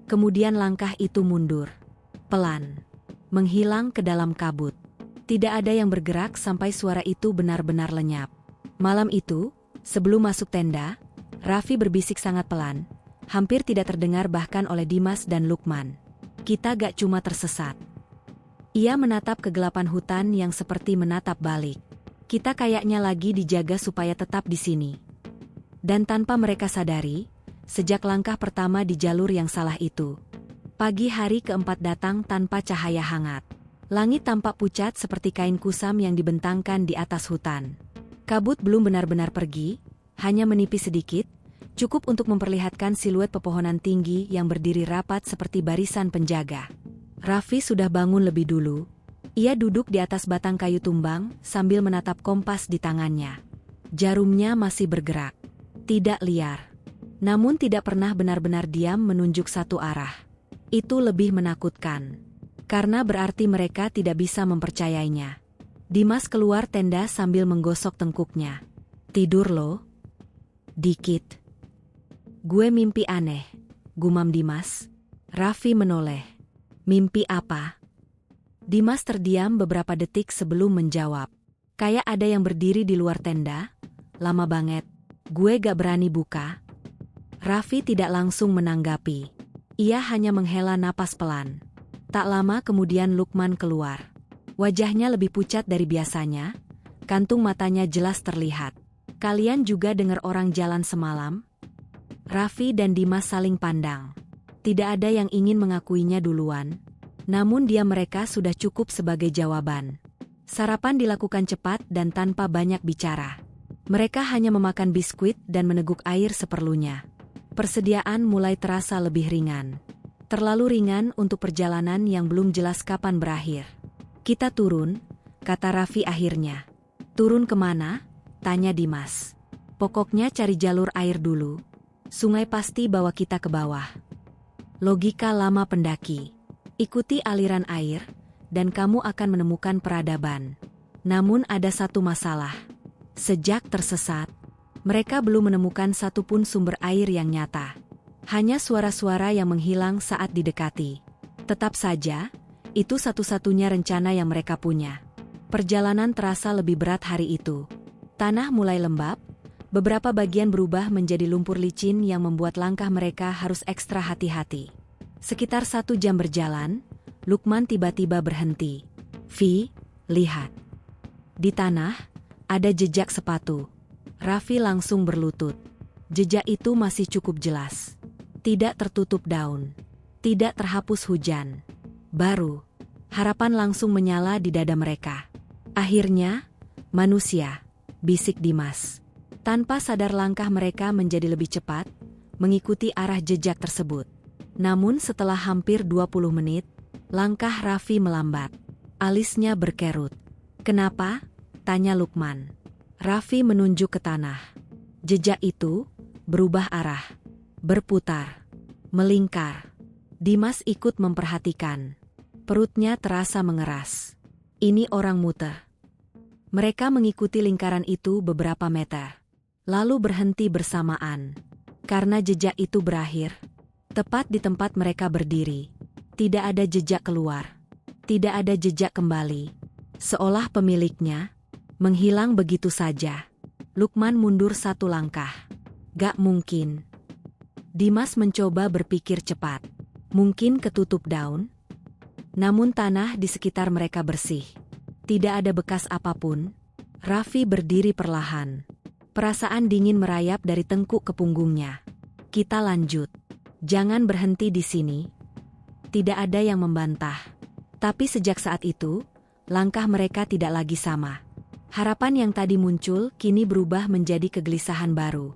Kemudian langkah itu mundur. Pelan. Menghilang ke dalam kabut. Tidak ada yang bergerak sampai suara itu benar-benar lenyap. Malam itu, sebelum masuk tenda, Raffi berbisik sangat pelan. Hampir tidak terdengar bahkan oleh Dimas dan Lukman. "Kita gak cuma tersesat." Ia menatap kegelapan hutan yang seperti menatap balik. "Kita kayaknya lagi dijaga supaya tetap di sini." Dan tanpa mereka sadari, sejak langkah pertama di jalur yang salah itu, pagi hari keempat datang tanpa cahaya hangat. Langit tampak pucat seperti kain kusam yang dibentangkan di atas hutan. Kabut belum benar-benar pergi, hanya menipis sedikit, cukup untuk memperlihatkan siluet pepohonan tinggi yang berdiri rapat seperti barisan penjaga. Raffi sudah bangun lebih dulu. Ia duduk di atas batang kayu tumbang sambil menatap kompas di tangannya. Jarumnya masih bergerak. Tidak liar. Namun tidak pernah benar-benar diam menunjuk satu arah. Itu lebih menakutkan. Karena berarti mereka tidak bisa mempercayainya. Dimas keluar tenda sambil menggosok tengkuknya. "Tidur lo?" "Dikit." "Gue mimpi aneh," gumam Dimas. Raffi menoleh. "Mimpi apa?" Dimas terdiam beberapa detik sebelum menjawab. "Kayak ada yang berdiri di luar tenda. Lama banget. Gue gak berani buka." Raffi tidak langsung menanggapi. Ia hanya menghela napas pelan. Tak lama kemudian Lukman keluar. Wajahnya lebih pucat dari biasanya. Kantung matanya jelas terlihat. "Kalian juga dengar orang jalan semalam?" Raffi dan Dimas saling pandang. Tidak ada yang ingin mengakuinya duluan. Namun diam mereka sudah cukup sebagai jawaban. Sarapan dilakukan cepat dan tanpa banyak bicara. Mereka hanya memakan biskuit dan meneguk air seperlunya. Persediaan mulai terasa lebih ringan. Terlalu ringan untuk perjalanan yang belum jelas kapan berakhir. "Kita turun," kata Raffi akhirnya. "Turun kemana?" tanya Dimas. "Pokoknya cari jalur air dulu. Sungai pasti bawa kita ke bawah." Logika lama pendaki. Ikuti aliran air, dan kamu akan menemukan peradaban. Namun ada satu masalah. Sejak tersesat, mereka belum menemukan satupun sumber air yang nyata. Hanya suara-suara yang menghilang saat didekati. Tetap saja, itu satu-satunya rencana yang mereka punya. Perjalanan terasa lebih berat hari itu. Tanah mulai lembab, beberapa bagian berubah menjadi lumpur licin yang membuat langkah mereka harus ekstra hati-hati. Sekitar 1 jam berjalan, Lukman tiba-tiba berhenti. "Vi, lihat." Di tanah, ada jejak sepatu. Raffi langsung berlutut. Jejak itu masih cukup jelas. Tidak tertutup daun. Tidak terhapus hujan. Baru, harapan langsung menyala di dada mereka. "Akhirnya, manusia," bisik Dimas. Tanpa sadar langkah mereka menjadi lebih cepat, mengikuti arah jejak tersebut. Namun setelah hampir 20 menit, langkah Raffi melambat. Alisnya berkerut. "Kenapa?" tanya Lukman. Raffi menunjuk ke tanah. Jejak itu berubah arah, berputar, melingkar. Dimas ikut memperhatikan. Perutnya terasa mengeras. Ini orang muter. Mereka mengikuti lingkaran itu beberapa meter. Lalu berhenti bersamaan. Karena jejak itu berakhir. Tepat di tempat mereka berdiri. Tidak ada jejak keluar. Tidak ada jejak kembali. Seolah pemiliknya menghilang begitu saja. Lukman mundur 1 langkah. Gak mungkin. Dimas mencoba berpikir cepat. Mungkin ketutup daun? Namun tanah di sekitar mereka bersih. Tidak ada bekas apapun. Raffi berdiri perlahan. Perasaan dingin merayap dari tengkuk ke punggungnya. "Kita lanjut. Jangan berhenti di sini." Tidak ada yang membantah. Tapi sejak saat itu, langkah mereka tidak lagi sama. Harapan yang tadi muncul kini berubah menjadi kegelisahan baru.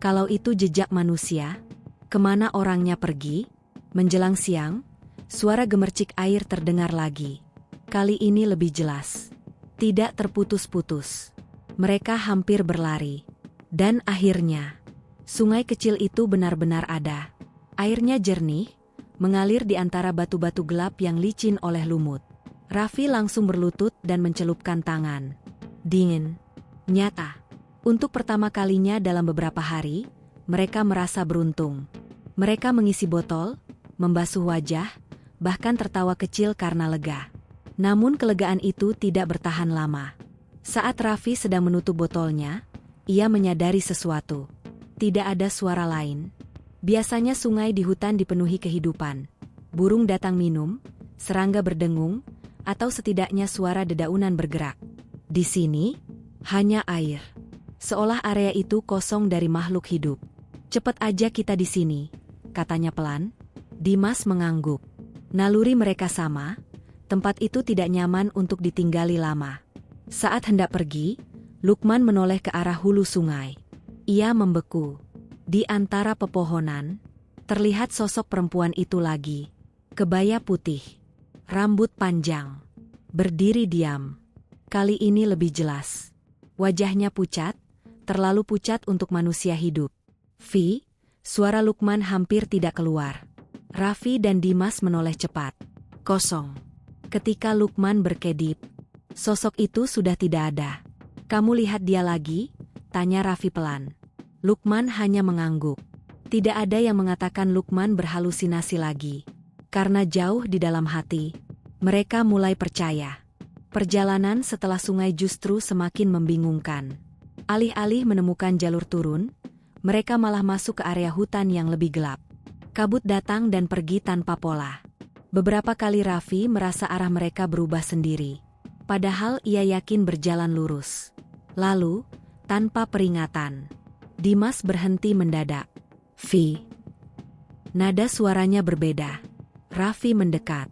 Kalau itu jejak manusia, kemana orangnya pergi? Menjelang siang, suara gemercik air terdengar lagi. Kali ini lebih jelas. Tidak terputus-putus. Mereka hampir berlari. Dan akhirnya, sungai kecil itu benar-benar ada. Airnya jernih, mengalir di antara batu-batu gelap yang licin oleh lumut. Raffi langsung berlutut dan mencelupkan tangan. Dingin. Nyata. Untuk pertama kalinya dalam beberapa hari, mereka merasa beruntung. Mereka mengisi botol, membasuh wajah, bahkan tertawa kecil karena lega. Namun kelegaan itu tidak bertahan lama. Saat Raffi sedang menutup botolnya, ia menyadari sesuatu. Tidak ada suara lain. Biasanya sungai di hutan dipenuhi kehidupan. Burung datang minum, serangga berdengung, atau setidaknya suara dedaunan bergerak. Di sini, hanya air. Seolah area itu kosong dari makhluk hidup. "Cepat aja kita di sini," katanya pelan. Dimas mengangguk. Naluri mereka sama, tempat itu tidak nyaman untuk ditinggali lama. Saat hendak pergi, Lukman menoleh ke arah hulu sungai. Ia membeku. Di antara pepohonan, terlihat sosok perempuan itu lagi. Kebaya putih, rambut panjang, berdiri diam. Kali ini lebih jelas. Wajahnya pucat, terlalu pucat untuk manusia hidup. "Vi," suara Lukman hampir tidak keluar. Raffi dan Dimas menoleh cepat. Kosong. Ketika Lukman berkedip, sosok itu sudah tidak ada. "Kamu lihat dia lagi?" tanya Raffi pelan. Lukman hanya mengangguk. Tidak ada yang mengatakan Lukman berhalusinasi lagi. Karena jauh di dalam hati, mereka mulai percaya. Perjalanan setelah sungai justru semakin membingungkan. Alih-alih menemukan jalur turun, mereka malah masuk ke area hutan yang lebih gelap. Kabut datang dan pergi tanpa pola. Beberapa kali Raffi merasa arah mereka berubah sendiri. Padahal ia yakin berjalan lurus. Lalu, tanpa peringatan, Dimas berhenti mendadak. "Vi." Nada suaranya berbeda. Raffi mendekat.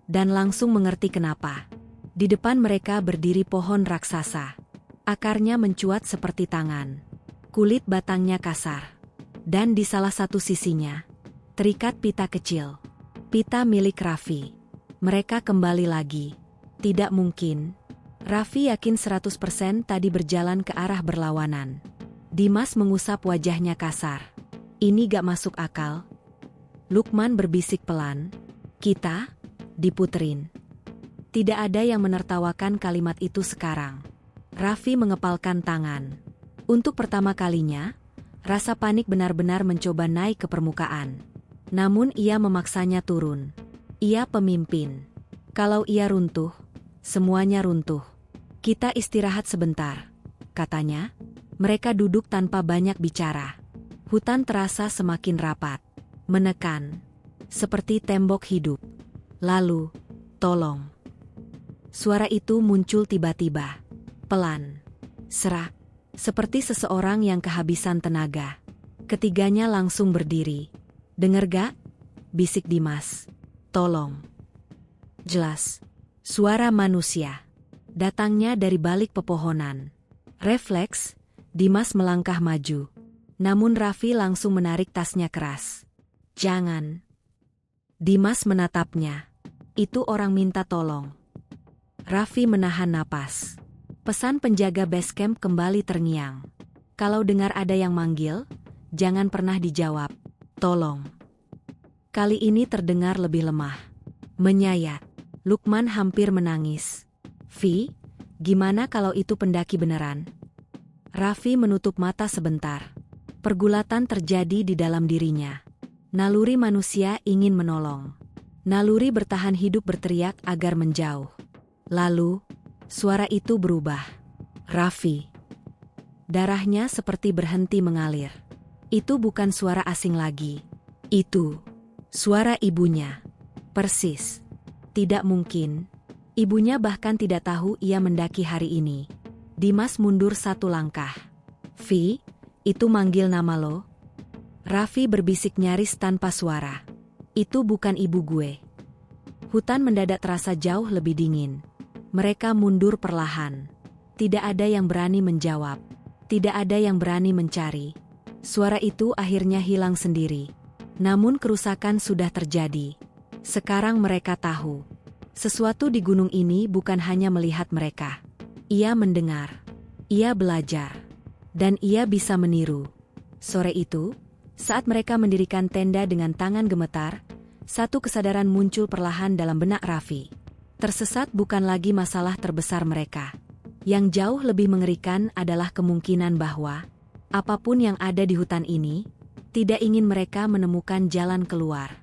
Dan langsung mengerti kenapa. Di depan mereka berdiri pohon raksasa. Akarnya mencuat seperti tangan. Kulit batangnya kasar. Dan di salah satu sisinya, terikat pita kecil. Pita milik Raffi. Mereka kembali lagi. Tidak mungkin. Raffi yakin 100% tadi berjalan ke arah berlawanan. Dimas mengusap wajahnya kasar. "Ini gak masuk akal." Lukman berbisik pelan. "Kita diputerin." Tidak ada yang menertawakan kalimat itu sekarang. Raffi mengepalkan tangan. Untuk pertama kalinya, rasa panik benar-benar mencoba naik ke permukaan. Namun ia memaksanya turun. Ia pemimpin. Kalau ia runtuh, semuanya runtuh. Kita istirahat sebentar, katanya. Mereka duduk tanpa banyak bicara. Hutan terasa semakin rapat, menekan, seperti tembok hidup. Lalu, tolong. Suara itu muncul tiba-tiba, pelan, serak, seperti seseorang yang kehabisan tenaga. Ketiganya langsung berdiri. "Dengar gak?" bisik Dimas. "Tolong." Jelas, suara manusia. Datangnya dari balik pepohonan. Refleks, Dimas melangkah maju. Namun Raffi langsung menarik tasnya keras. "Jangan." Dimas menatapnya. "Itu orang minta tolong." Raffi menahan napas. Pesan penjaga base camp kembali terngiang. "Kalau dengar ada yang manggil, jangan pernah dijawab. Tolong." Kali ini terdengar lebih lemah. Menyayat. Lukman hampir menangis. "Vi, gimana kalau itu pendaki beneran?" Raffi menutup mata sebentar. Pergulatan terjadi di dalam dirinya. Naluri manusia ingin menolong. Naluri bertahan hidup berteriak agar menjauh. Lalu, suara itu berubah. Raffi. Darahnya seperti berhenti mengalir. Itu bukan suara asing lagi. Itu suara ibunya. Persis. Tidak mungkin. Ibunya bahkan tidak tahu ia mendaki hari ini. Dimas mundur satu langkah. "Vi, itu manggil nama lo?" Raffi berbisik nyaris tanpa suara. "Itu bukan ibu gue." Hutan mendadak terasa jauh lebih dingin. Mereka mundur perlahan. Tidak ada yang berani menjawab. Tidak ada yang berani mencari. Suara itu akhirnya hilang sendiri. Namun kerusakan sudah terjadi. Sekarang mereka tahu. Sesuatu di gunung ini bukan hanya melihat mereka. Ia mendengar. Ia belajar. Dan ia bisa meniru. Sore itu, saat mereka mendirikan tenda dengan tangan gemetar, satu kesadaran muncul perlahan dalam benak Raffi. Tersesat bukan lagi masalah terbesar mereka. Yang jauh lebih mengerikan adalah kemungkinan bahwa apapun yang ada di hutan ini tidak ingin mereka menemukan jalan keluar.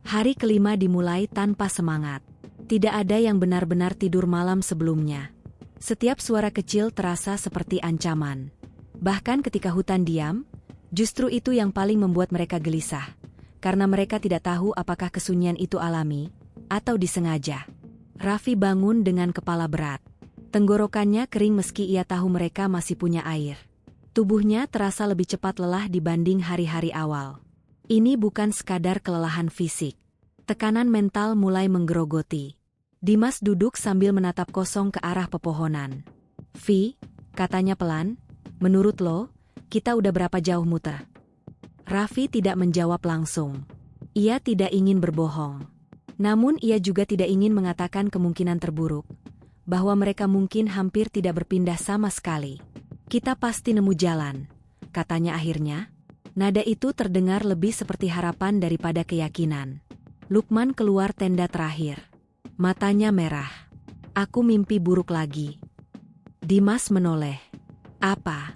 Hari kelima dimulai tanpa semangat. Tidak ada yang benar-benar tidur malam sebelumnya. Setiap suara kecil terasa seperti ancaman. Bahkan ketika hutan diam, justru itu yang paling membuat mereka gelisah. Karena mereka tidak tahu apakah kesunyian itu alami atau disengaja. Raffi bangun dengan kepala berat. Tenggorokannya kering meski ia tahu mereka masih punya air. Tubuhnya terasa lebih cepat lelah dibanding hari-hari awal. Ini bukan sekadar kelelahan fisik. Tekanan mental mulai menggerogoti. Dimas duduk sambil menatap kosong ke arah pepohonan. "Vi," katanya pelan, "menurut lo, kita udah berapa jauh muter?" Raffi tidak menjawab langsung. Ia tidak ingin berbohong. Namun ia juga tidak ingin mengatakan kemungkinan terburuk, bahwa mereka mungkin hampir tidak berpindah sama sekali. "Kita pasti nemu jalan," katanya akhirnya. Nada itu terdengar lebih seperti harapan daripada keyakinan. Lukman keluar tenda terakhir. Matanya merah. "Aku mimpi buruk lagi." Dimas menoleh. "Apa?"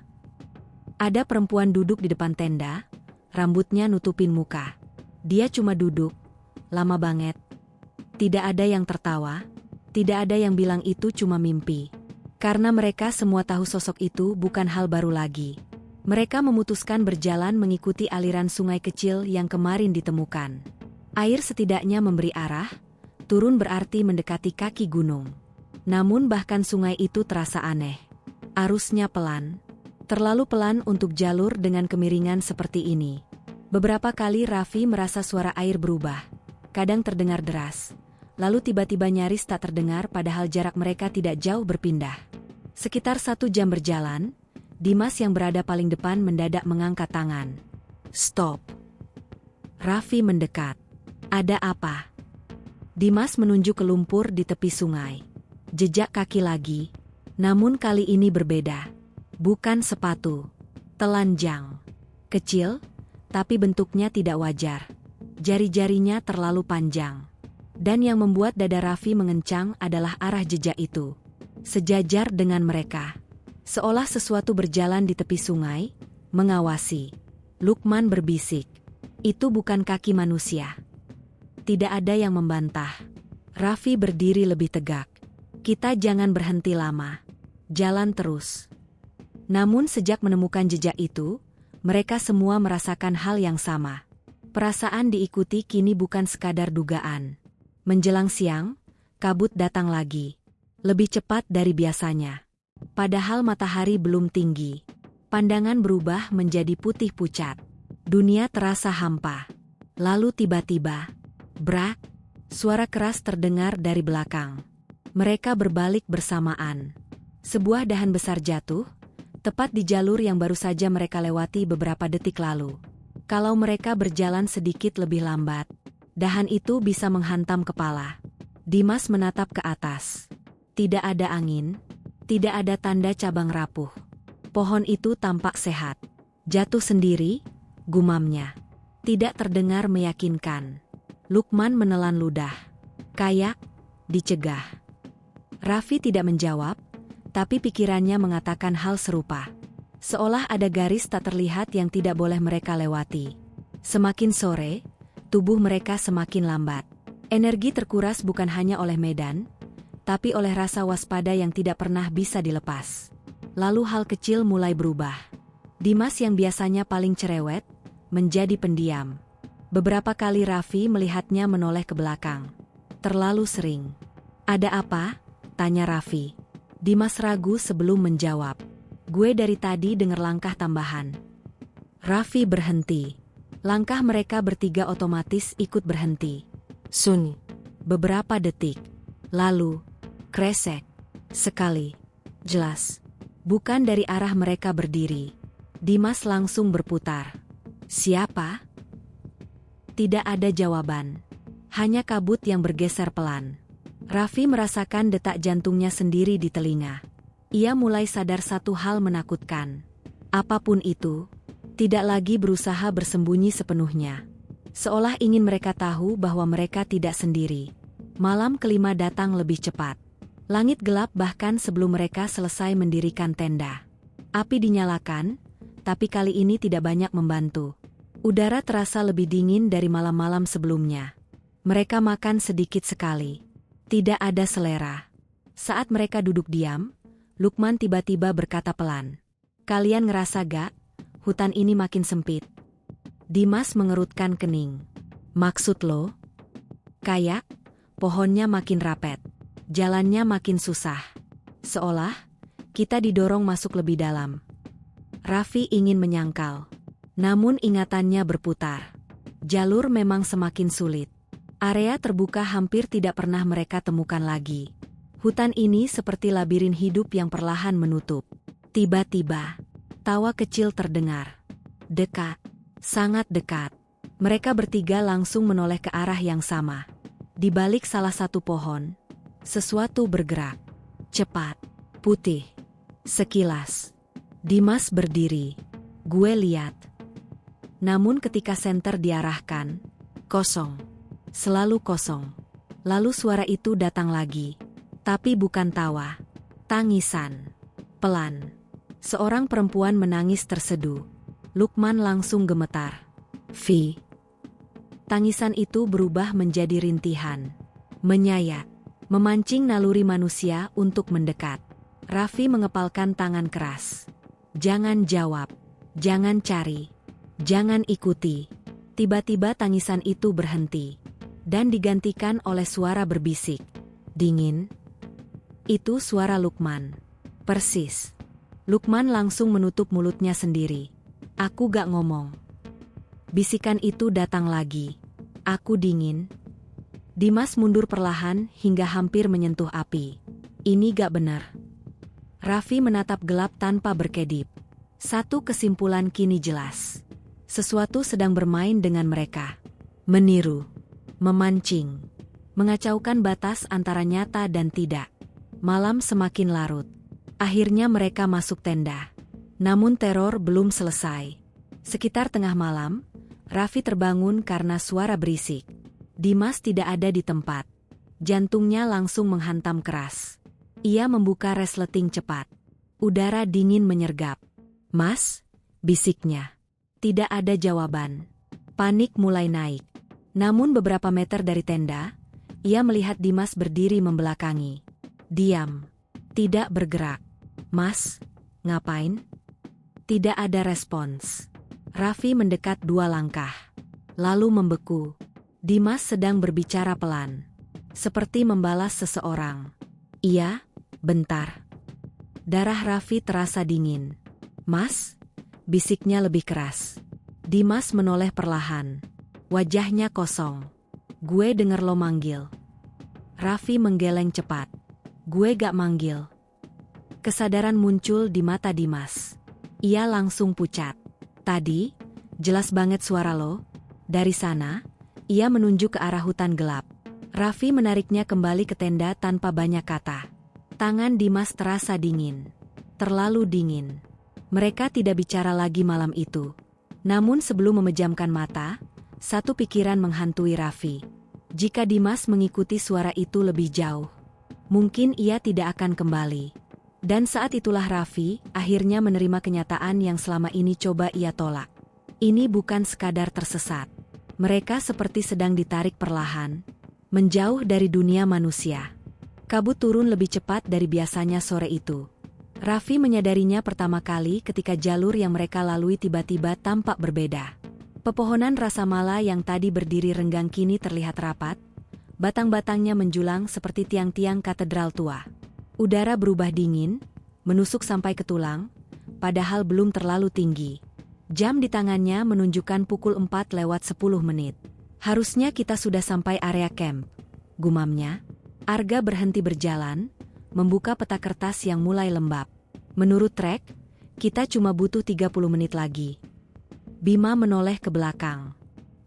Ada perempuan duduk di depan tenda, rambutnya nutupin muka. Dia cuma duduk, lama banget. Tidak ada yang tertawa, tidak ada yang bilang itu cuma mimpi. Karena mereka semua tahu sosok itu bukan hal baru lagi. Mereka memutuskan berjalan mengikuti aliran sungai kecil yang kemarin ditemukan. Air setidaknya memberi arah, turun berarti mendekati kaki gunung. Namun bahkan sungai itu terasa aneh. Arusnya pelan, terlalu pelan untuk jalur dengan kemiringan seperti ini. Beberapa kali Raffi merasa suara air berubah, kadang terdengar deras. Lalu tiba-tiba nyaris tak terdengar padahal jarak mereka tidak jauh berpindah. Sekitar 1 jam berjalan, Dimas yang berada paling depan mendadak mengangkat tangan. "Stop." Raffi mendekat. "Ada apa?" Dimas menunjuk ke lumpur di tepi sungai. Jejak kaki lagi, namun kali ini berbeda. Bukan sepatu. Telanjang. Kecil, tapi bentuknya tidak wajar. Jari-jarinya terlalu panjang. Dan yang membuat dada Raffi mengencang adalah arah jejak itu. Sejajar dengan mereka. Seolah sesuatu berjalan di tepi sungai, mengawasi. Lukman berbisik. Itu bukan kaki manusia. Tidak ada yang membantah. Raffi berdiri lebih tegak. Kita jangan berhenti lama. Jalan terus. Namun sejak menemukan jejak itu, mereka semua merasakan hal yang sama. Perasaan diikuti kini bukan sekadar dugaan. Menjelang siang, kabut datang lagi. Lebih cepat dari biasanya. Padahal matahari belum tinggi. Pandangan berubah menjadi putih pucat. Dunia terasa hampa. Lalu tiba-tiba, brak, suara keras terdengar dari belakang. Mereka berbalik bersamaan. Sebuah dahan besar jatuh, tepat di jalur yang baru saja mereka lewati beberapa detik lalu. Kalau mereka berjalan sedikit lebih lambat, dahan itu bisa menghantam kepala. Dimas menatap ke atas. Tidak ada angin, tidak ada tanda cabang rapuh. Pohon itu tampak sehat. Jatuh sendiri, gumamnya. Tidak terdengar meyakinkan. Lukman menelan ludah. Kayak dicegah. Raffi tidak menjawab, tapi pikirannya mengatakan hal serupa. Seolah ada garis tak terlihat yang tidak boleh mereka lewati. Semakin sore, tubuh mereka semakin lambat. Energi terkuras bukan hanya oleh medan, tapi oleh rasa waspada yang tidak pernah bisa dilepas. Lalu hal kecil mulai berubah. Dimas yang biasanya paling cerewet, menjadi pendiam. Beberapa kali Raffi melihatnya menoleh ke belakang. Terlalu sering. Ada apa? Tanya Raffi. Dimas ragu sebelum menjawab. Gue dari tadi dengar langkah tambahan. Raffi berhenti. Langkah mereka bertiga otomatis ikut berhenti. Sun. Beberapa detik. Lalu, kresek. Sekali. Jelas. Bukan dari arah mereka berdiri. Dimas langsung berputar. Siapa? Tidak ada jawaban. Hanya kabut yang bergeser pelan. Raffi merasakan detak jantungnya sendiri di telinga. Ia mulai sadar satu hal menakutkan. Apapun itu, tidak lagi berusaha bersembunyi sepenuhnya. Seolah ingin mereka tahu bahwa mereka tidak sendiri. Malam kelima datang lebih cepat. Langit gelap bahkan sebelum mereka selesai mendirikan tenda. Api dinyalakan, tapi kali ini tidak banyak membantu. Udara terasa lebih dingin dari malam-malam sebelumnya. Mereka makan sedikit sekali. Tidak ada selera. Saat mereka duduk diam, Lukman tiba-tiba berkata pelan. Kalian ngerasa gak? Hutan ini makin sempit. Dimas mengerutkan kening. Maksud lo? Kayak, pohonnya makin rapet. Jalannya makin susah. Seolah, kita didorong masuk lebih dalam. Raffi ingin menyangkal. Namun ingatannya berputar. Jalur memang semakin sulit. Area terbuka hampir tidak pernah mereka temukan lagi. Hutan ini seperti labirin hidup yang perlahan menutup. Tiba-tiba, tawa kecil terdengar. Dekat, sangat dekat. Mereka bertiga langsung menoleh ke arah yang sama. Di balik salah satu pohon, sesuatu bergerak. Cepat, putih. Sekilas. Dimas berdiri. Gue lihat. Namun ketika senter diarahkan, kosong. Selalu kosong. Lalu suara itu datang lagi. Tapi bukan tawa. Tangisan. Pelan. Seorang perempuan menangis terseduh. Lukman langsung gemetar. Vi. Tangisan itu berubah menjadi rintihan. Menyayat. Memancing naluri manusia untuk mendekat. Raffi mengepalkan tangan keras. Jangan jawab. Jangan cari. Jangan ikuti. Tiba-tiba tangisan itu berhenti. Dan digantikan oleh suara berbisik. Dingin. Itu suara Lukman. Persis. Lukman langsung menutup mulutnya sendiri. Aku gak ngomong. Bisikan itu datang lagi. Aku dingin. Dimas mundur perlahan hingga hampir menyentuh api. Ini gak benar. Raffi menatap gelap tanpa berkedip. Satu kesimpulan kini jelas. Sesuatu sedang bermain dengan mereka. Meniru. Memancing. Mengacaukan batas antara nyata dan tidak. Malam semakin larut. Akhirnya mereka masuk tenda. Namun teror belum selesai. Sekitar tengah malam, Raffi terbangun karena suara berisik. Dimas tidak ada di tempat. Jantungnya langsung menghantam keras. Ia membuka resleting cepat. Udara dingin menyergap. "Mas?" bisiknya. Tidak ada jawaban. Panik mulai naik. Namun beberapa meter dari tenda, ia melihat Dimas berdiri membelakangi. Diam. Tidak bergerak. "Mas, ngapain?" Tidak ada respons. Raffi mendekat 2 langkah. Lalu membeku. Dimas sedang berbicara pelan. Seperti membalas seseorang. "Iya, bentar." Darah Raffi terasa dingin. "Mas?" bisiknya lebih keras. Dimas menoleh perlahan. Wajahnya kosong. "Gue denger lo manggil." Raffi menggeleng cepat. "Gue gak manggil." Kesadaran muncul di mata Dimas. Ia langsung pucat. "Tadi, jelas banget suara lo." Dari sana, ia menunjuk ke arah hutan gelap. Raffi menariknya kembali ke tenda tanpa banyak kata. Tangan Dimas terasa dingin. Terlalu dingin. Mereka tidak bicara lagi malam itu. Namun sebelum memejamkan mata, satu pikiran menghantui Raffi. Jika Dimas mengikuti suara itu lebih jauh, mungkin ia tidak akan kembali. Dan saat itulah Raffi akhirnya menerima kenyataan yang selama ini coba ia tolak. Ini bukan sekadar tersesat. Mereka seperti sedang ditarik perlahan, menjauh dari dunia manusia. Kabut turun lebih cepat dari biasanya sore itu. Raffi menyadarinya pertama kali ketika jalur yang mereka lalui tiba-tiba tampak berbeda. Pepohonan rasa mala yang tadi berdiri renggang kini terlihat rapat, batang-batangnya menjulang seperti tiang-tiang katedral tua. Udara berubah dingin, menusuk sampai ke tulang, padahal belum terlalu tinggi. Jam di tangannya menunjukkan pukul 4:10. "Harusnya kita sudah sampai area camp," gumamnya. Arga berhenti berjalan, membuka peta kertas yang mulai lembab. "Menurut trek, kita cuma butuh 30 menit lagi." Bima menoleh ke belakang.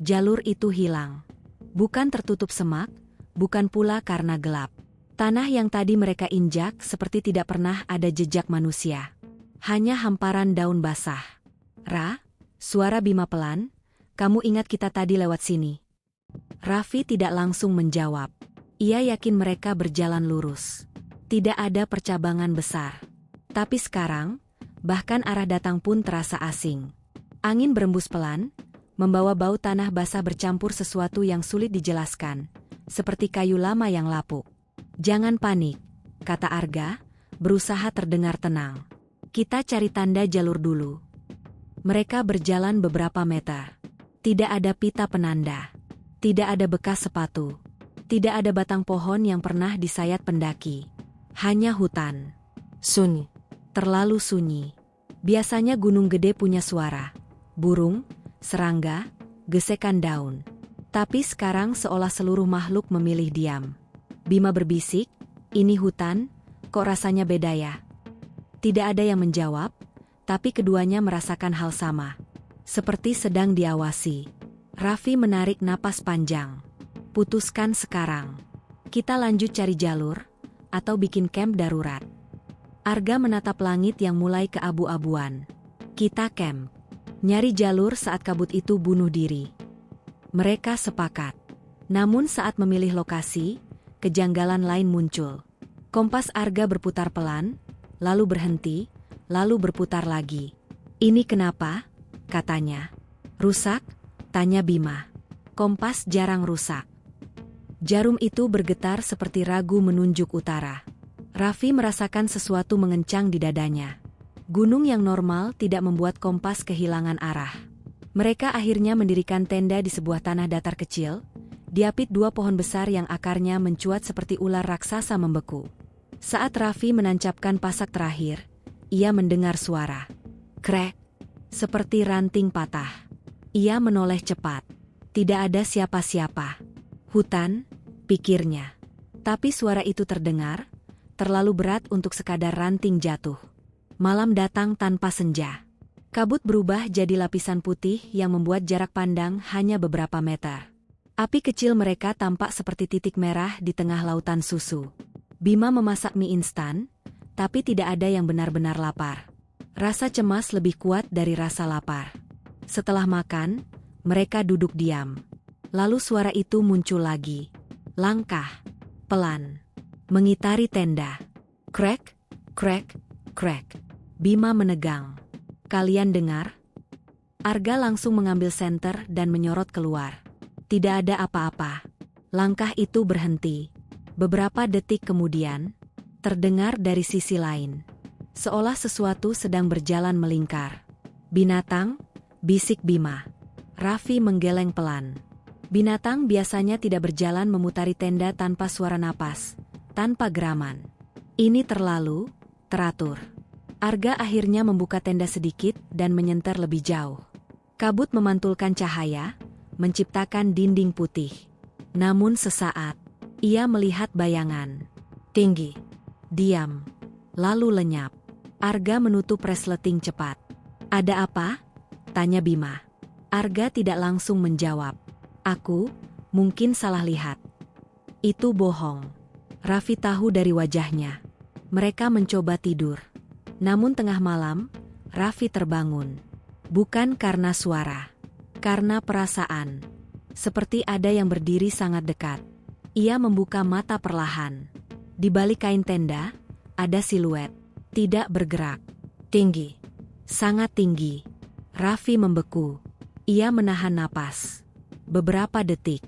Jalur itu hilang. Bukan tertutup semak, bukan pula karena gelap. Tanah yang tadi mereka injak seperti tidak pernah ada jejak manusia. Hanya hamparan daun basah. "Ra," suara Bima pelan, "kamu ingat kita tadi lewat sini?" Raffi tidak langsung menjawab. Ia yakin mereka berjalan lurus. Tidak ada percabangan besar. Tapi sekarang, bahkan arah datang pun terasa asing. Angin berembus pelan, membawa bau tanah basah bercampur sesuatu yang sulit dijelaskan, seperti kayu lama yang lapuk. "Jangan panik," kata Arga, berusaha terdengar tenang. "Kita cari tanda jalur dulu." Mereka berjalan beberapa meter. Tidak ada pita penanda. Tidak ada bekas sepatu. Tidak ada batang pohon yang pernah disayat pendaki. Hanya hutan. Sunyi. Terlalu sunyi. Biasanya gunung gede punya suara. Burung, serangga, gesekan daun. Tapi sekarang seolah seluruh makhluk memilih diam. Bima berbisik, "Ini hutan, kok rasanya beda ya?" Tidak ada yang menjawab, tapi keduanya merasakan hal sama. Seperti sedang diawasi. Raffi menarik napas panjang. "Putuskan sekarang. Kita lanjut cari jalur, atau bikin camp darurat." Arga menatap langit yang mulai keabu-abuan. "Kita camp. Nyari jalur saat kabut itu bunuh diri." Mereka sepakat. Namun saat memilih lokasi, kejanggalan lain muncul. Kompas Arga berputar pelan, lalu berhenti, lalu berputar lagi. "Ini kenapa?" katanya. "Rusak?" tanya Bima. "Kompas jarang rusak." Jarum itu bergetar seperti ragu menunjuk utara. Raffi merasakan sesuatu mengencang di dadanya. Gunung yang normal tidak membuat kompas kehilangan arah. Mereka akhirnya mendirikan tenda di sebuah tanah datar kecil, diapit 2 pohon besar yang akarnya mencuat seperti ular raksasa membeku. Saat Raffi menancapkan pasak terakhir, ia mendengar suara. Krek, seperti ranting patah. Ia menoleh cepat. Tidak ada siapa-siapa. "Hutan," pikirnya. Tapi suara itu terdengar, terlalu berat untuk sekadar ranting jatuh. Malam datang tanpa senja. Kabut berubah jadi lapisan putih yang membuat jarak pandang hanya beberapa meter. Api kecil mereka tampak seperti titik merah di tengah lautan susu. Bima memasak mie instan, tapi tidak ada yang benar-benar lapar. Rasa cemas lebih kuat dari rasa lapar. Setelah makan, mereka duduk diam. Lalu suara itu muncul lagi. Langkah. Pelan. Mengitari tenda. Krek, krek, krek. Bima menegang. Kalian dengar? Arga langsung mengambil senter dan menyorot keluar. Tidak ada apa-apa. Langkah itu berhenti. Beberapa detik kemudian, terdengar dari sisi lain. Seolah sesuatu sedang berjalan melingkar. Binatang, bisik Bima. Raffi menggeleng pelan. Binatang biasanya tidak berjalan memutari tenda tanpa suara napas, tanpa geraman. Ini terlalu teratur. Arga akhirnya membuka tenda sedikit dan menyenter lebih jauh. Kabut memantulkan cahaya, menciptakan dinding putih. Namun sesaat, ia melihat bayangan. Tinggi, diam, lalu lenyap. Arga menutup resleting cepat. Ada apa? Tanya Bima. Arga tidak langsung menjawab. Aku, mungkin salah lihat. Itu bohong. Raffi tahu dari wajahnya. Mereka mencoba tidur. Namun tengah malam, Raffi terbangun. Bukan karena suara. Karena perasaan. Seperti ada yang berdiri sangat dekat. Ia membuka mata perlahan. Di balik kain tenda, ada siluet. Tidak bergerak. Tinggi. Sangat tinggi. Raffi membeku. Ia menahan napas. Beberapa detik,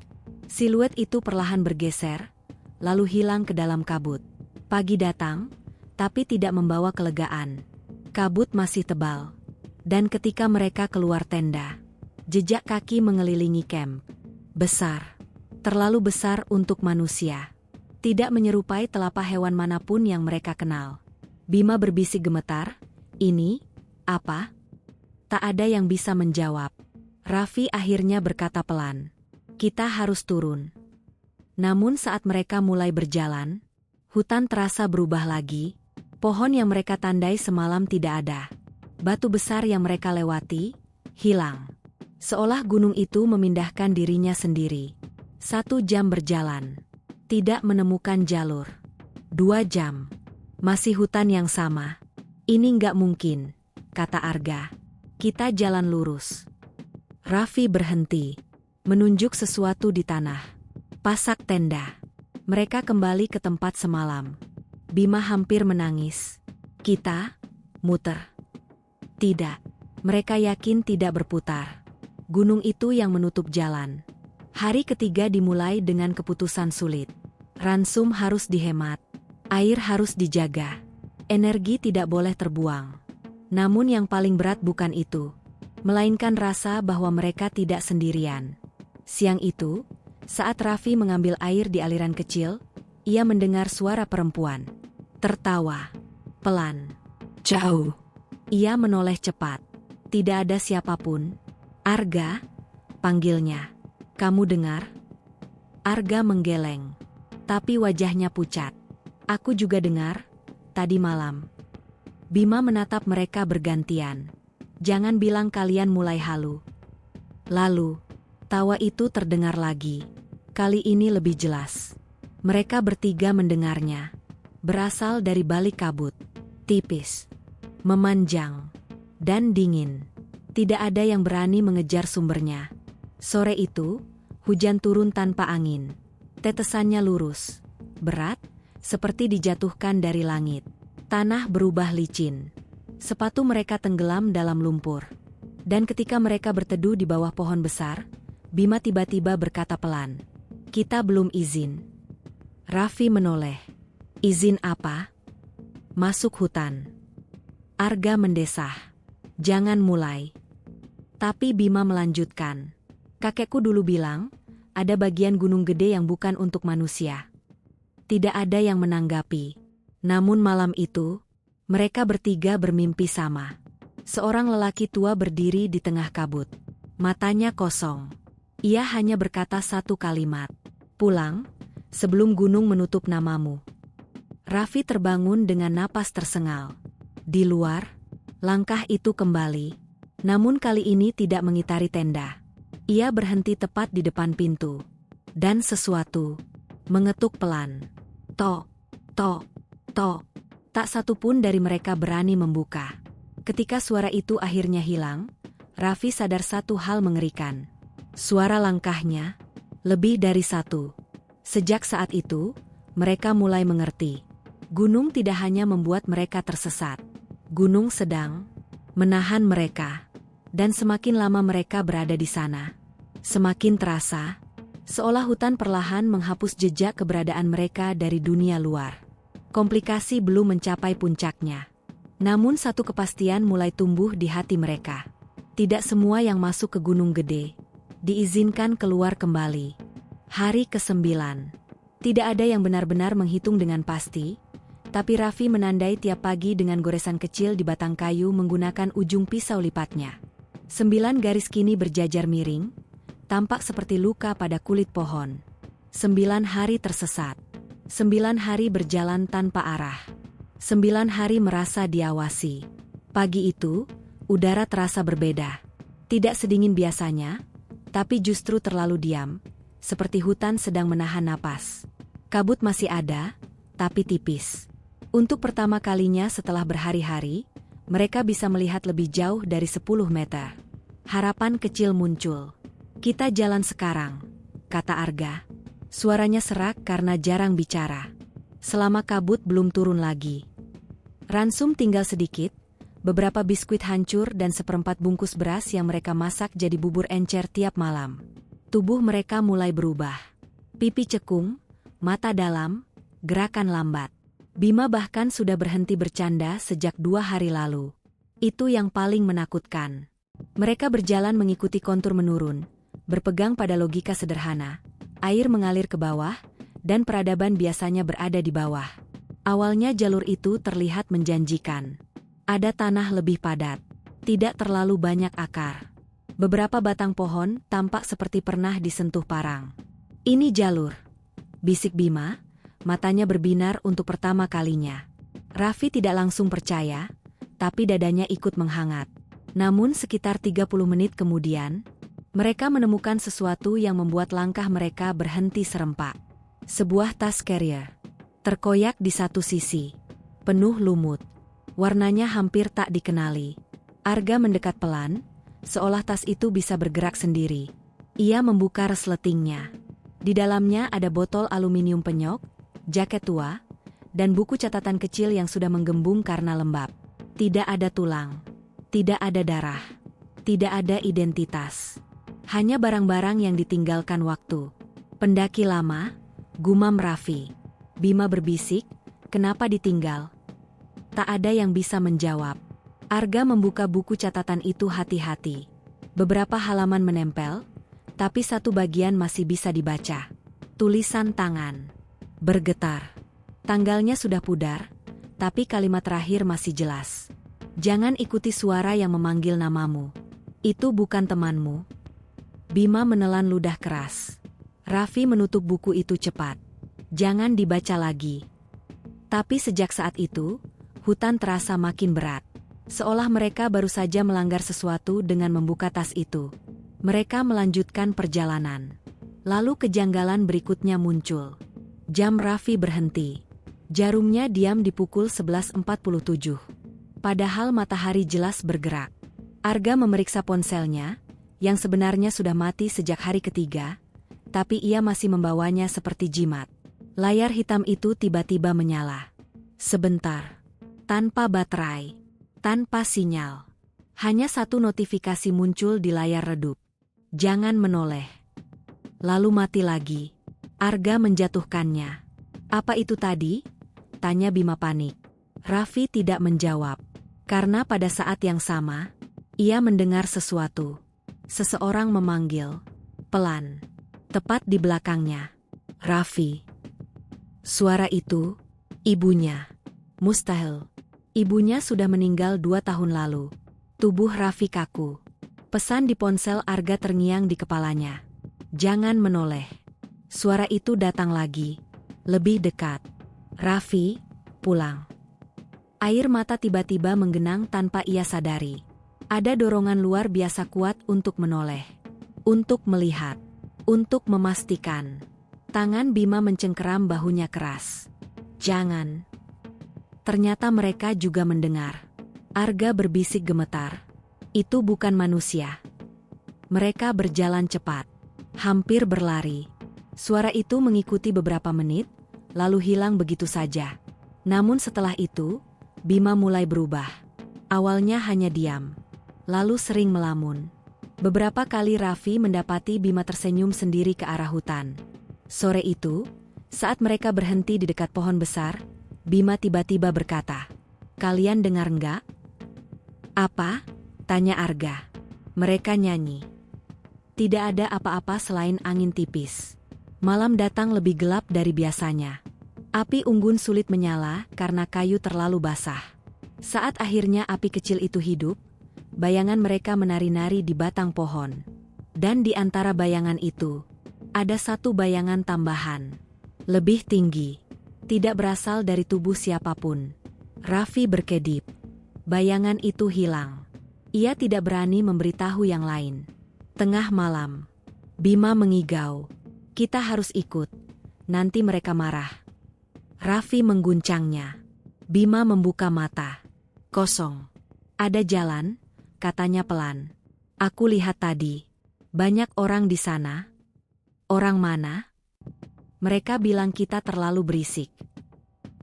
siluet itu perlahan bergeser, lalu hilang ke dalam kabut. Pagi datang, tapi tidak membawa kelegaan. Kabut masih tebal. Dan ketika mereka keluar tenda, jejak kaki mengelilingi camp. Besar. Terlalu besar untuk manusia. Tidak menyerupai telapak hewan manapun yang mereka kenal. Bima berbisik gemetar, "Ini, apa?" Tak ada yang bisa menjawab. Raffi akhirnya berkata pelan, "Kita harus turun." Namun saat mereka mulai berjalan, hutan terasa berubah lagi. Pohon yang mereka tandai semalam tidak ada. Batu besar yang mereka lewati, hilang. Seolah gunung itu memindahkan dirinya sendiri. 1 jam berjalan. Tidak menemukan jalur. 2 jam. Masih hutan yang sama. Ini nggak mungkin, kata Arga. Kita jalan lurus. Raffi berhenti, menunjuk sesuatu di tanah. Pasak tenda. Mereka kembali ke tempat semalam. Bima hampir menangis. Kita muter. Tidak. Mereka yakin tidak berputar. Gunung itu yang menutup jalan. Hari ketiga dimulai dengan keputusan sulit. Ransum harus dihemat. Air harus dijaga. Energi tidak boleh terbuang. Namun yang paling berat bukan itu, melainkan rasa bahwa mereka tidak sendirian. Siang itu, saat Raffi mengambil air di aliran kecil, ia mendengar suara perempuan. Tertawa. Pelan. Jauh. Ia menoleh cepat. Tidak ada siapapun. Arga, panggilnya. Kamu dengar? Arga menggeleng. Tapi wajahnya pucat. Aku juga dengar, tadi malam. Bima menatap mereka bergantian. Jangan bilang kalian mulai halu. Lalu, tawa itu terdengar lagi. Kali ini lebih jelas. Mereka bertiga mendengarnya. Berasal dari balik kabut. Tipis. Memanjang. Dan dingin. Tidak ada yang berani mengejar sumbernya. Sore itu, hujan turun tanpa angin. Tetesannya lurus. Berat, seperti dijatuhkan dari langit. Tanah berubah licin. Sepatu mereka tenggelam dalam lumpur. Dan ketika mereka berteduh di bawah pohon besar, Bima tiba-tiba berkata pelan, "Kita belum izin." Raffi menoleh. "Izin apa?" "Masuk hutan." Arga mendesah. "Jangan mulai." Tapi Bima melanjutkan, "Kakekku dulu bilang, ada bagian gunung gede yang bukan untuk manusia." Tidak ada yang menanggapi. Namun malam itu, mereka bertiga bermimpi sama. Seorang lelaki tua berdiri di tengah kabut. Matanya kosong. Ia hanya berkata satu kalimat. "Pulang, sebelum gunung menutup namamu." Raffi terbangun dengan napas tersengal. Di luar, langkah itu kembali. Namun kali ini tidak mengitari tenda. Ia berhenti tepat di depan pintu. Dan sesuatu mengetuk pelan. Tok, tok, tok. Tak satu pun dari mereka berani membuka. Ketika suara itu akhirnya hilang, Raffi sadar satu hal mengerikan. Suara langkahnya Lebih dari satu. Sejak saat itu, mereka mulai mengerti. Gunung tidak hanya membuat mereka tersesat. Gunung sedang menahan mereka. Dan semakin lama mereka berada di sana, semakin terasa, seolah hutan perlahan menghapus jejak keberadaan mereka dari dunia luar. Komplikasi belum mencapai puncaknya. Namun satu kepastian mulai tumbuh di hati mereka. Tidak semua yang masuk ke Gunung Gede diizinkan keluar kembali. Hari ke-9. Tidak ada yang benar-benar menghitung dengan pasti, tapi Raffi menandai tiap pagi dengan goresan kecil di batang kayu menggunakan ujung pisau lipatnya. 9 garis kini berjajar miring, tampak seperti luka pada kulit pohon. 9 hari tersesat. 9 hari berjalan tanpa arah. 9 hari merasa diawasi. Pagi itu, udara terasa berbeda. Tidak sedingin biasanya, tapi justru terlalu diam, seperti hutan sedang menahan napas. Kabut masih ada, tapi tipis. Untuk pertama kalinya setelah berhari-hari, mereka bisa melihat lebih jauh dari 10 meter. Harapan kecil muncul. "Kita jalan sekarang," kata Arga. Suaranya serak karena jarang bicara. Selama kabut belum turun lagi. Ransum tinggal sedikit, beberapa biskuit hancur dan seperempat bungkus beras yang mereka masak jadi bubur encer tiap malam. Tubuh mereka mulai berubah. Pipi cekung, mata dalam, gerakan lambat. Bima bahkan sudah berhenti bercanda sejak 2 hari lalu. Itu yang paling menakutkan. Mereka berjalan mengikuti kontur menurun, berpegang pada logika sederhana. Air mengalir ke bawah, dan peradaban biasanya berada di bawah. Awalnya jalur itu terlihat menjanjikan. Ada tanah lebih padat, tidak terlalu banyak akar. Beberapa batang pohon tampak seperti pernah disentuh parang. "Ini jalur," bisik Bima, matanya berbinar untuk pertama kalinya. Raffi tidak langsung percaya, tapi dadanya ikut menghangat. Namun sekitar 30 menit kemudian, mereka menemukan sesuatu yang membuat langkah mereka berhenti serempak. Sebuah tas carrier, terkoyak di satu sisi, penuh lumut. Warnanya hampir tak dikenali. Arga mendekat pelan, seolah tas itu bisa bergerak sendiri. Ia membuka resletingnya. Di dalamnya ada botol aluminium penyok, jaket tua, dan buku catatan kecil yang sudah menggembung karena lembab. Tidak ada tulang, tidak ada darah, tidak ada identitas. Hanya barang-barang yang ditinggalkan waktu. "Pendaki lama," gumam Raffi. Bima berbisik, "Kenapa ditinggal?" Tak ada yang bisa menjawab. Arga membuka buku catatan itu hati-hati. Beberapa halaman menempel, tapi satu bagian masih bisa dibaca. Tulisan tangan. Bergetar. Tanggalnya sudah pudar, tapi kalimat terakhir masih jelas. "Jangan ikuti suara yang memanggil namamu. Itu bukan temanmu." Bima menelan ludah keras. Raffi menutup buku itu cepat. "Jangan dibaca lagi." Tapi sejak saat itu, hutan terasa makin berat. Seolah mereka baru saja melanggar sesuatu dengan membuka tas itu. Mereka melanjutkan perjalanan. Lalu kejanggalan berikutnya muncul. Jam Raffi berhenti. Jarumnya diam di pukul 11.47. Padahal matahari jelas bergerak. Arga memeriksa ponselnya, yang sebenarnya sudah mati sejak hari ketiga, tapi ia masih membawanya seperti jimat. Layar hitam itu tiba-tiba menyala. Sebentar. Tanpa baterai. Tanpa sinyal. Hanya satu notifikasi muncul di layar redup. "Jangan menoleh." Lalu mati lagi. Arga menjatuhkannya. "Apa itu tadi?" tanya Bima panik. Raffi tidak menjawab. Karena pada saat yang sama, ia mendengar sesuatu. Seseorang memanggil. Pelan. Tepat di belakangnya. "Raffi." Suara itu, ibunya. Mustahil. Ibunya sudah meninggal 2 tahun lalu. Tubuh Raffi kaku. Pesan di ponsel Arga terngiang di kepalanya. "Jangan menoleh." Suara itu datang lagi. Lebih dekat. "Raffi, pulang." Air mata tiba-tiba menggenang tanpa ia sadari. Ada dorongan luar biasa kuat untuk menoleh. Untuk melihat. Untuk memastikan. Tangan Bima mencengkeram bahunya keras. "Jangan." Ternyata mereka juga mendengar. Arga berbisik gemetar. Itu bukan manusia. Mereka berjalan cepat. Hampir berlari. Suara itu mengikuti beberapa menit, lalu hilang begitu saja. Namun setelah itu, Bima mulai berubah. Awalnya hanya diam, lalu sering melamun. Beberapa kali Raffi mendapati Bima tersenyum sendiri ke arah hutan. Sore itu, saat mereka berhenti di dekat pohon besar, Bima tiba-tiba berkata, "Kalian dengar enggak?" "Apa?" tanya Arga. "Mereka nyanyi." Tidak ada apa-apa selain angin tipis. Malam datang lebih gelap dari biasanya. Api unggun sulit menyala karena kayu terlalu basah. Saat akhirnya api kecil itu hidup, bayangan mereka menari-nari di batang pohon. Dan di antara bayangan itu, ada satu bayangan tambahan. Lebih tinggi. Tidak berasal dari tubuh siapapun. Raffi berkedip. Bayangan itu hilang. Ia tidak berani memberitahu yang lain. Tengah malam. Bima mengigau. "Kita harus ikut. Nanti mereka marah." Raffi mengguncangnya. Bima membuka mata. Kosong. "Ada jalan," katanya pelan. "Aku lihat tadi. Banyak orang di sana." "Orang mana?" "Mereka bilang kita terlalu berisik."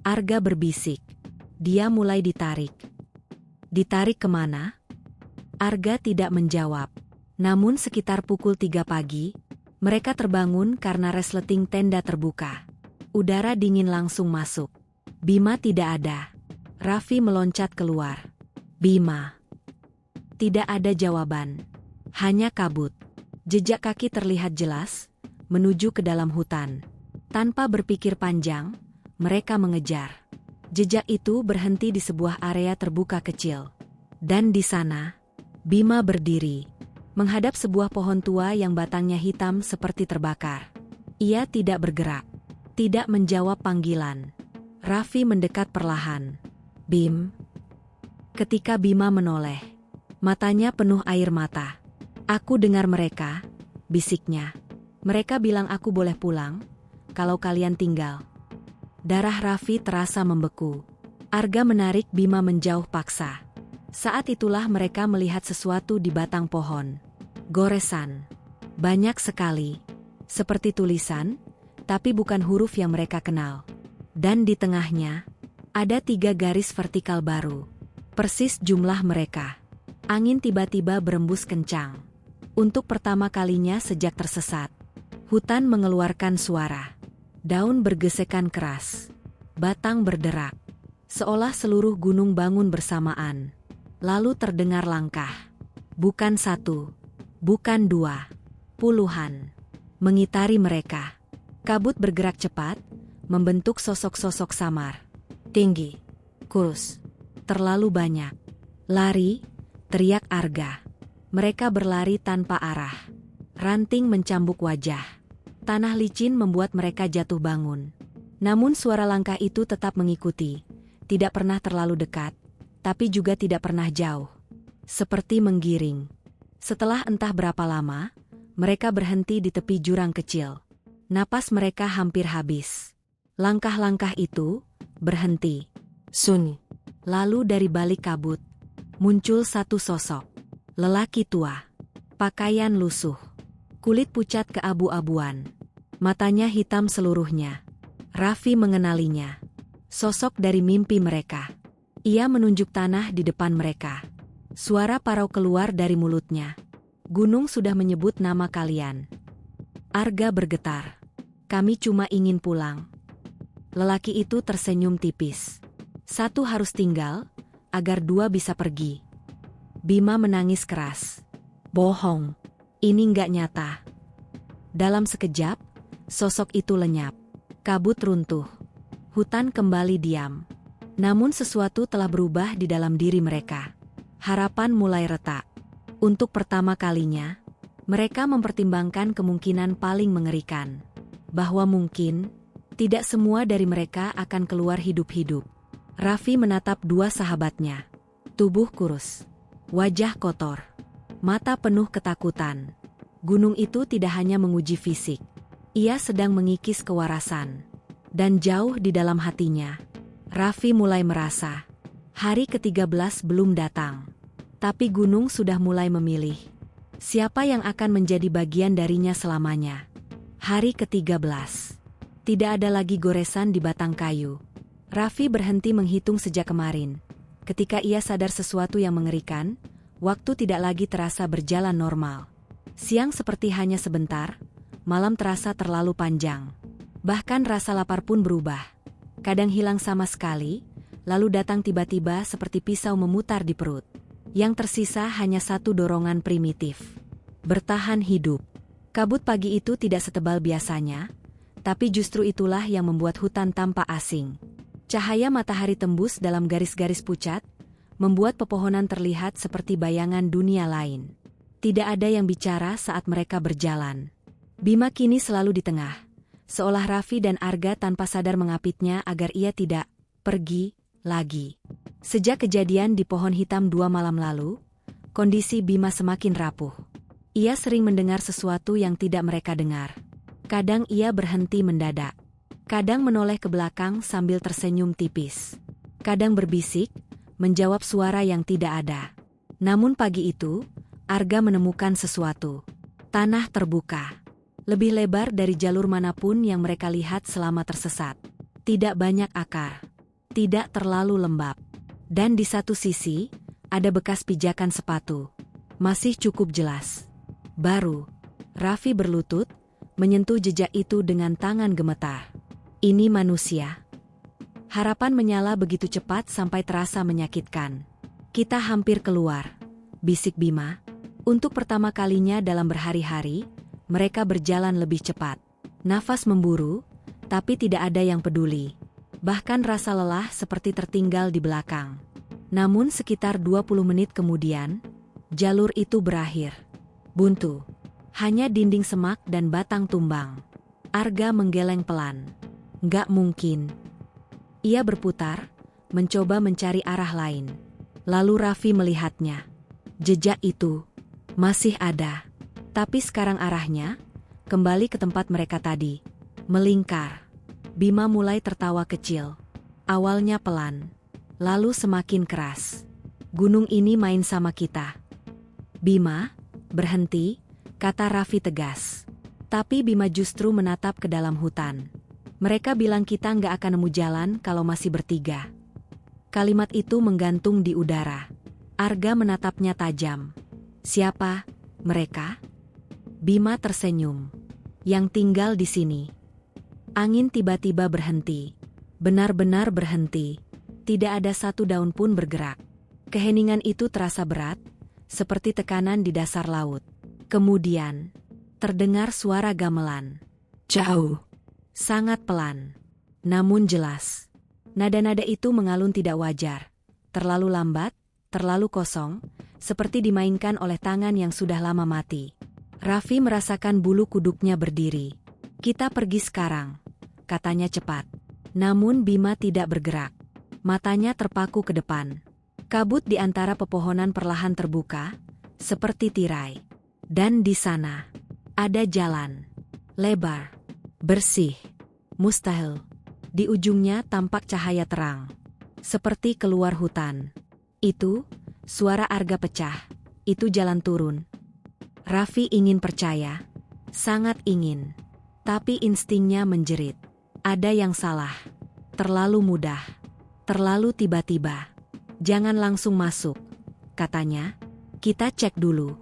Arga berbisik. Dia mulai ditarik. "Ditarik kemana?" Arga tidak menjawab. Namun sekitar pukul 3 pagi, mereka terbangun karena resleting tenda terbuka. Udara dingin langsung masuk. Bima tidak ada. Raffi meloncat keluar. "Bima." Tidak ada jawaban. Hanya kabut. Jejak kaki terlihat jelas, menuju ke dalam hutan. Tanpa berpikir panjang, mereka mengejar. Jejak itu berhenti di sebuah area terbuka kecil. Dan di sana, Bima berdiri, menghadap sebuah pohon tua yang batangnya hitam seperti terbakar. Ia tidak bergerak, tidak menjawab panggilan. Raffi mendekat perlahan. "Bim." Ketika Bima menoleh, matanya penuh air mata. "Aku dengar mereka," bisiknya. "Mereka bilang aku boleh pulang, kalau kalian tinggal." Darah Raffi terasa membeku. Arga menarik Bima menjauh paksa. Saat itulah mereka melihat sesuatu di batang pohon. Goresan. Banyak sekali. Seperti tulisan, tapi bukan huruf yang mereka kenal. Dan di tengahnya, ada 3 garis vertikal baru. Persis jumlah mereka. Angin tiba-tiba berembus kencang. Untuk pertama kalinya sejak tersesat. Hutan mengeluarkan suara. Daun bergesekan keras. Batang berderak. Seolah seluruh gunung bangun bersamaan. Lalu terdengar langkah. Bukan 1, bukan 2, puluhan. Mengitari mereka. Kabut bergerak cepat, membentuk sosok-sosok samar. Tinggi, kurus, terlalu banyak. "Lari!" teriak Arga. Mereka berlari tanpa arah. Ranting mencambuk wajah. Tanah licin membuat mereka jatuh bangun. Namun suara langkah itu tetap mengikuti. Tidak pernah terlalu dekat, tapi juga tidak pernah jauh. Seperti menggiring. Setelah entah berapa lama, mereka berhenti di tepi jurang kecil. Napas mereka hampir habis. Langkah-langkah itu berhenti. Sunyi. Lalu dari balik kabut, muncul satu sosok. Lelaki tua. Pakaian lusuh. Kulit pucat keabu-abuan. Matanya hitam seluruhnya. Raffi mengenalinya. Sosok dari mimpi mereka. Ia menunjuk tanah di depan mereka. Suara parau keluar dari mulutnya. "Gunung sudah menyebut nama kalian." Arga bergetar. "Kami cuma ingin pulang." Lelaki itu tersenyum tipis. "Satu harus tinggal, agar 2 bisa pergi." Bima menangis keras. "Bohong. Ini nggak nyata." Dalam sekejap, sosok itu lenyap. Kabut runtuh. Hutan kembali diam. Namun sesuatu telah berubah di dalam diri mereka. Harapan mulai retak. Untuk pertama kalinya, mereka mempertimbangkan kemungkinan paling mengerikan. Bahwa mungkin, tidak semua dari mereka akan keluar hidup-hidup. Raffi menatap 2 sahabatnya. Tubuh kurus. Wajah kotor. Mata penuh ketakutan. Gunung itu tidak hanya menguji fisik. Ia sedang mengikis kewarasan. Dan jauh di dalam hatinya, Raffi mulai merasa, hari ke-13 belum datang. Tapi gunung sudah mulai memilih. Siapa yang akan menjadi bagian darinya selamanya? Hari ke-13. Tidak ada lagi goresan di batang kayu. Raffi berhenti menghitung sejak kemarin. Ketika ia sadar sesuatu yang mengerikan, waktu tidak lagi terasa berjalan normal. Siang seperti hanya sebentar, malam terasa terlalu panjang. Bahkan rasa lapar pun berubah. Kadang hilang sama sekali, lalu datang tiba-tiba seperti pisau memutar di perut. Yang tersisa hanya satu dorongan primitif. Bertahan hidup. Kabut pagi itu tidak setebal biasanya, tapi justru itulah yang membuat hutan tampak asing. Cahaya matahari tembus dalam garis-garis pucat, membuat pepohonan terlihat seperti bayangan dunia lain. Tidak ada yang bicara saat mereka berjalan. Bima kini selalu di tengah, seolah Raffi dan Arga tanpa sadar mengapitnya agar ia tidak pergi lagi. Sejak kejadian di pohon hitam 2 malam lalu, kondisi Bima semakin rapuh. Ia sering mendengar sesuatu yang tidak mereka dengar. Kadang ia berhenti mendadak. Kadang menoleh ke belakang sambil tersenyum tipis. Kadang berbisik, menjawab suara yang tidak ada. Namun pagi itu, Arga menemukan sesuatu. Tanah terbuka. Lebih lebar dari jalur manapun yang mereka lihat selama tersesat. Tidak banyak akar. Tidak terlalu lembab. Dan di satu sisi, ada bekas pijakan sepatu. Masih cukup jelas. Baru, Raffi berlutut, menyentuh jejak itu dengan tangan gemetar. Ini manusia. Harapan menyala begitu cepat sampai terasa menyakitkan. Kita hampir keluar, bisik Bima. Untuk pertama kalinya dalam berhari-hari, mereka berjalan lebih cepat. Nafas memburu, tapi tidak ada yang peduli. Bahkan rasa lelah seperti tertinggal di belakang. Namun sekitar 20 menit kemudian, jalur itu berakhir. Buntu. Hanya dinding semak dan batang tumbang. Arga menggeleng pelan. Nggak mungkin. Ia berputar, mencoba mencari arah lain. Lalu Raffi melihatnya. Jejak itu masih ada. Tapi sekarang arahnya kembali ke tempat mereka tadi. Melingkar. Bima mulai tertawa kecil. Awalnya pelan. Lalu semakin keras. Gunung ini main sama kita. Bima, berhenti, kata Raffi tegas. Tapi Bima justru menatap ke dalam hutan. Mereka bilang kita nggak akan nemu jalan kalau masih bertiga. Kalimat itu menggantung di udara. Arga menatapnya tajam. Siapa mereka? Bima tersenyum. Yang tinggal di sini. Angin tiba-tiba berhenti. Benar-benar berhenti. Tidak ada satu daun pun bergerak. Keheningan itu terasa berat, seperti tekanan di dasar laut. Kemudian, terdengar suara gamelan. Jauh. Sangat pelan. Namun jelas. Nada-nada itu mengalun tidak wajar. Terlalu lambat, terlalu kosong, seperti dimainkan oleh tangan yang sudah lama mati. Raffi merasakan bulu kuduknya berdiri. Kita pergi sekarang, katanya cepat. Namun Bima tidak bergerak. Matanya terpaku ke depan. Kabut di antara pepohonan perlahan terbuka, seperti tirai. Dan di sana, ada jalan. Lebar. Bersih. Mustahil. Di ujungnya tampak cahaya terang. Seperti keluar hutan. Itu, suara Arga pecah. Itu jalan turun. Raffi ingin percaya. Sangat ingin. Tapi instingnya menjerit. Ada yang salah. Terlalu mudah. Terlalu tiba-tiba. Jangan langsung masuk, katanya. Kita cek dulu.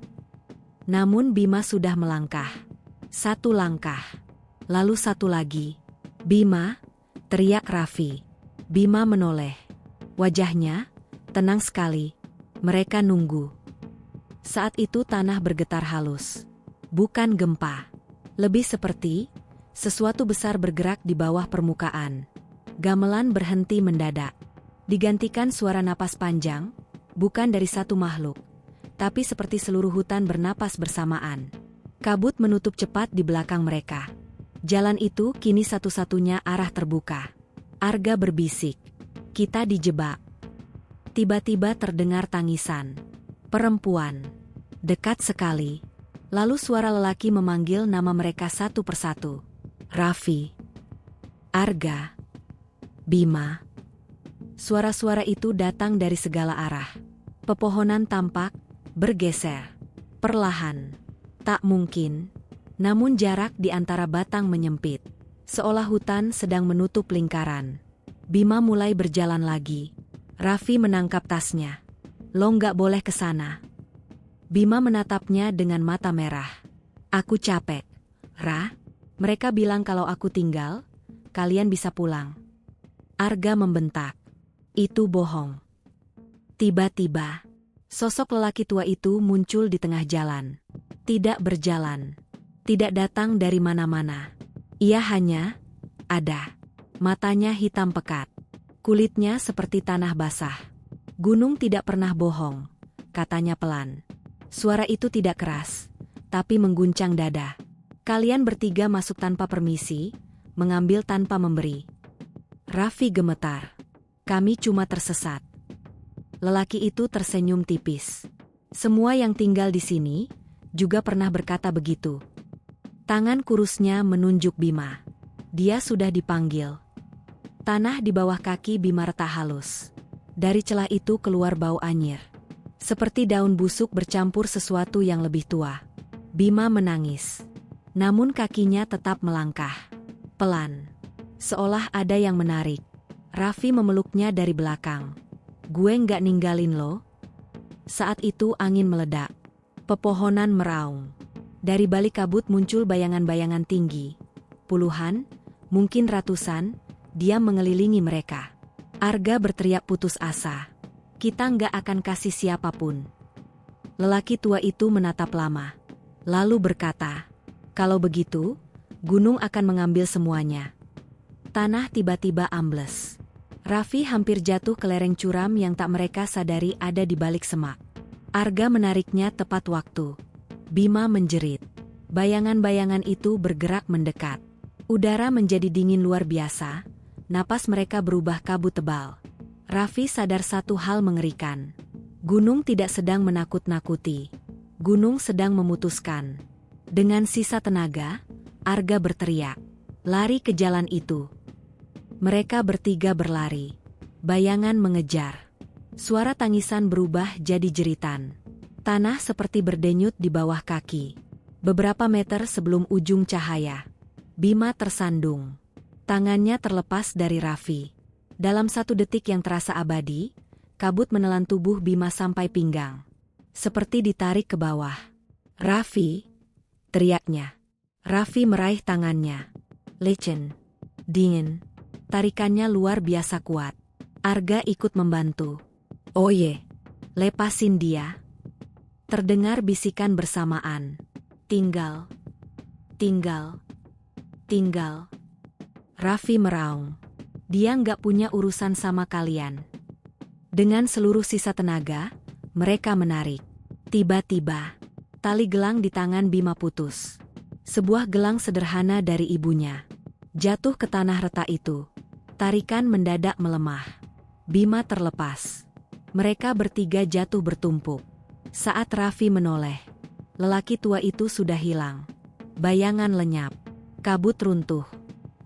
Namun Bima sudah melangkah. 1 langkah. Lalu 1 lagi. Bima, teriak Raffi. Bima menoleh. Wajahnya tenang sekali. Mereka nunggu. Saat itu tanah bergetar halus. Bukan gempa. Lebih seperti sesuatu besar bergerak di bawah permukaan. Gamelan berhenti mendadak. Digantikan suara napas panjang, bukan dari satu makhluk, tapi seperti seluruh hutan bernapas bersamaan. Kabut menutup cepat di belakang mereka. Jalan itu kini satu-satunya arah terbuka. Arga berbisik. Kita dijebak. Tiba-tiba terdengar tangisan. Perempuan. Dekat sekali. Lalu suara lelaki memanggil nama mereka satu persatu. Raffi. Arga. Bima. Suara-suara itu datang dari segala arah. Pepohonan tampak bergeser. Perlahan. Tak mungkin. Namun jarak di antara batang menyempit, seolah hutan sedang menutup lingkaran. Bima mulai berjalan lagi. Raffi menangkap tasnya. Lo nggak boleh ke sana. Bima menatapnya dengan mata merah. Aku capek. Ra, mereka bilang kalau aku tinggal, kalian bisa pulang. Arga membentak. Itu bohong. Tiba-tiba, sosok lelaki tua itu muncul di tengah jalan. Tidak berjalan. Tidak datang dari mana-mana. Ia hanya ada. Matanya hitam pekat. Kulitnya seperti tanah basah. Gunung tidak pernah bohong, katanya pelan. Suara itu tidak keras, tapi mengguncang dada. Kalian bertiga masuk tanpa permisi, mengambil tanpa memberi. Raffi gemetar. Kami cuma tersesat. Lelaki itu tersenyum tipis. Semua yang tinggal di sini juga pernah berkata begitu. Tangan kurusnya menunjuk Bima. Dia sudah dipanggil. Tanah di bawah kaki Bima retak halus. Dari celah itu keluar bau anyir. Seperti daun busuk bercampur sesuatu yang lebih tua. Bima menangis. Namun kakinya tetap melangkah. Pelan. Seolah ada yang menarik. Raffi memeluknya dari belakang. Gue nggak ninggalin lo. Saat itu angin meledak. Pepohonan meraung. Dari balik kabut muncul bayangan-bayangan tinggi. Puluhan, mungkin ratusan, dia mengelilingi mereka. Arga berteriak putus asa. Kita nggak akan kasih siapapun. Lelaki tua itu menatap lama. Lalu berkata, kalau begitu, gunung akan mengambil semuanya. Tanah tiba-tiba ambles. Raffi hampir jatuh ke lereng curam yang tak mereka sadari ada di balik semak. Arga menariknya tepat waktu. Bima menjerit. Bayangan-bayangan itu bergerak mendekat. Udara menjadi dingin luar biasa. Napas mereka berubah kabut tebal. Raffi sadar satu hal mengerikan. Gunung tidak sedang menakut-nakuti. Gunung sedang memutuskan. Dengan sisa tenaga, Arga berteriak. Lari ke jalan itu. Mereka bertiga berlari. Bayangan mengejar. Suara tangisan berubah jadi jeritan. Tanah seperti berdenyut di bawah kaki. Beberapa meter sebelum ujung cahaya, Bima tersandung. Tangannya terlepas dari Raffi. Dalam satu detik yang terasa abadi, kabut menelan tubuh Bima sampai pinggang. Seperti ditarik ke bawah. Raffi, teriaknya. Raffi meraih tangannya. Lecen. Dingin. Tarikannya luar biasa kuat. Arga ikut membantu. Oye, lepasin dia. Terdengar bisikan bersamaan. Tinggal. Tinggal. Tinggal. Raffi meraung. Dia nggak punya urusan sama kalian. Dengan seluruh sisa tenaga, mereka menarik. Tiba-tiba, tali gelang di tangan Bima putus. Sebuah gelang sederhana dari ibunya. Jatuh ke tanah retak itu. Tarikan mendadak melemah. Bima terlepas. Mereka bertiga jatuh bertumpuk. Saat Raffi menoleh, lelaki tua itu sudah hilang. Bayangan lenyap. Kabut runtuh.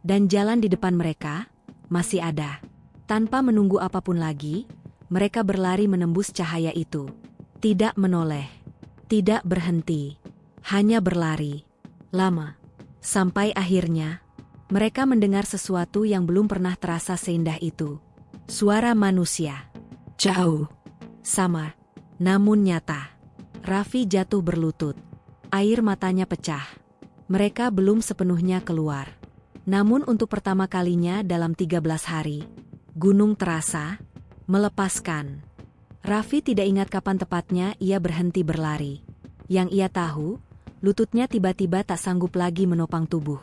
Dan jalan di depan mereka masih ada. Tanpa menunggu apapun lagi, mereka berlari menembus cahaya itu. Tidak menoleh. Tidak berhenti. Hanya berlari. Lama. Sampai akhirnya, mereka mendengar sesuatu yang belum pernah terasa seindah itu. Suara manusia. Jauh. Sama. Namun nyata. Raffi jatuh berlutut. Air matanya pecah. Mereka belum sepenuhnya keluar. Namun untuk pertama kalinya dalam 13 hari, gunung terasa melepaskan. Raffi tidak ingat kapan tepatnya ia berhenti berlari. Yang ia tahu, lututnya tiba-tiba tak sanggup lagi menopang tubuh.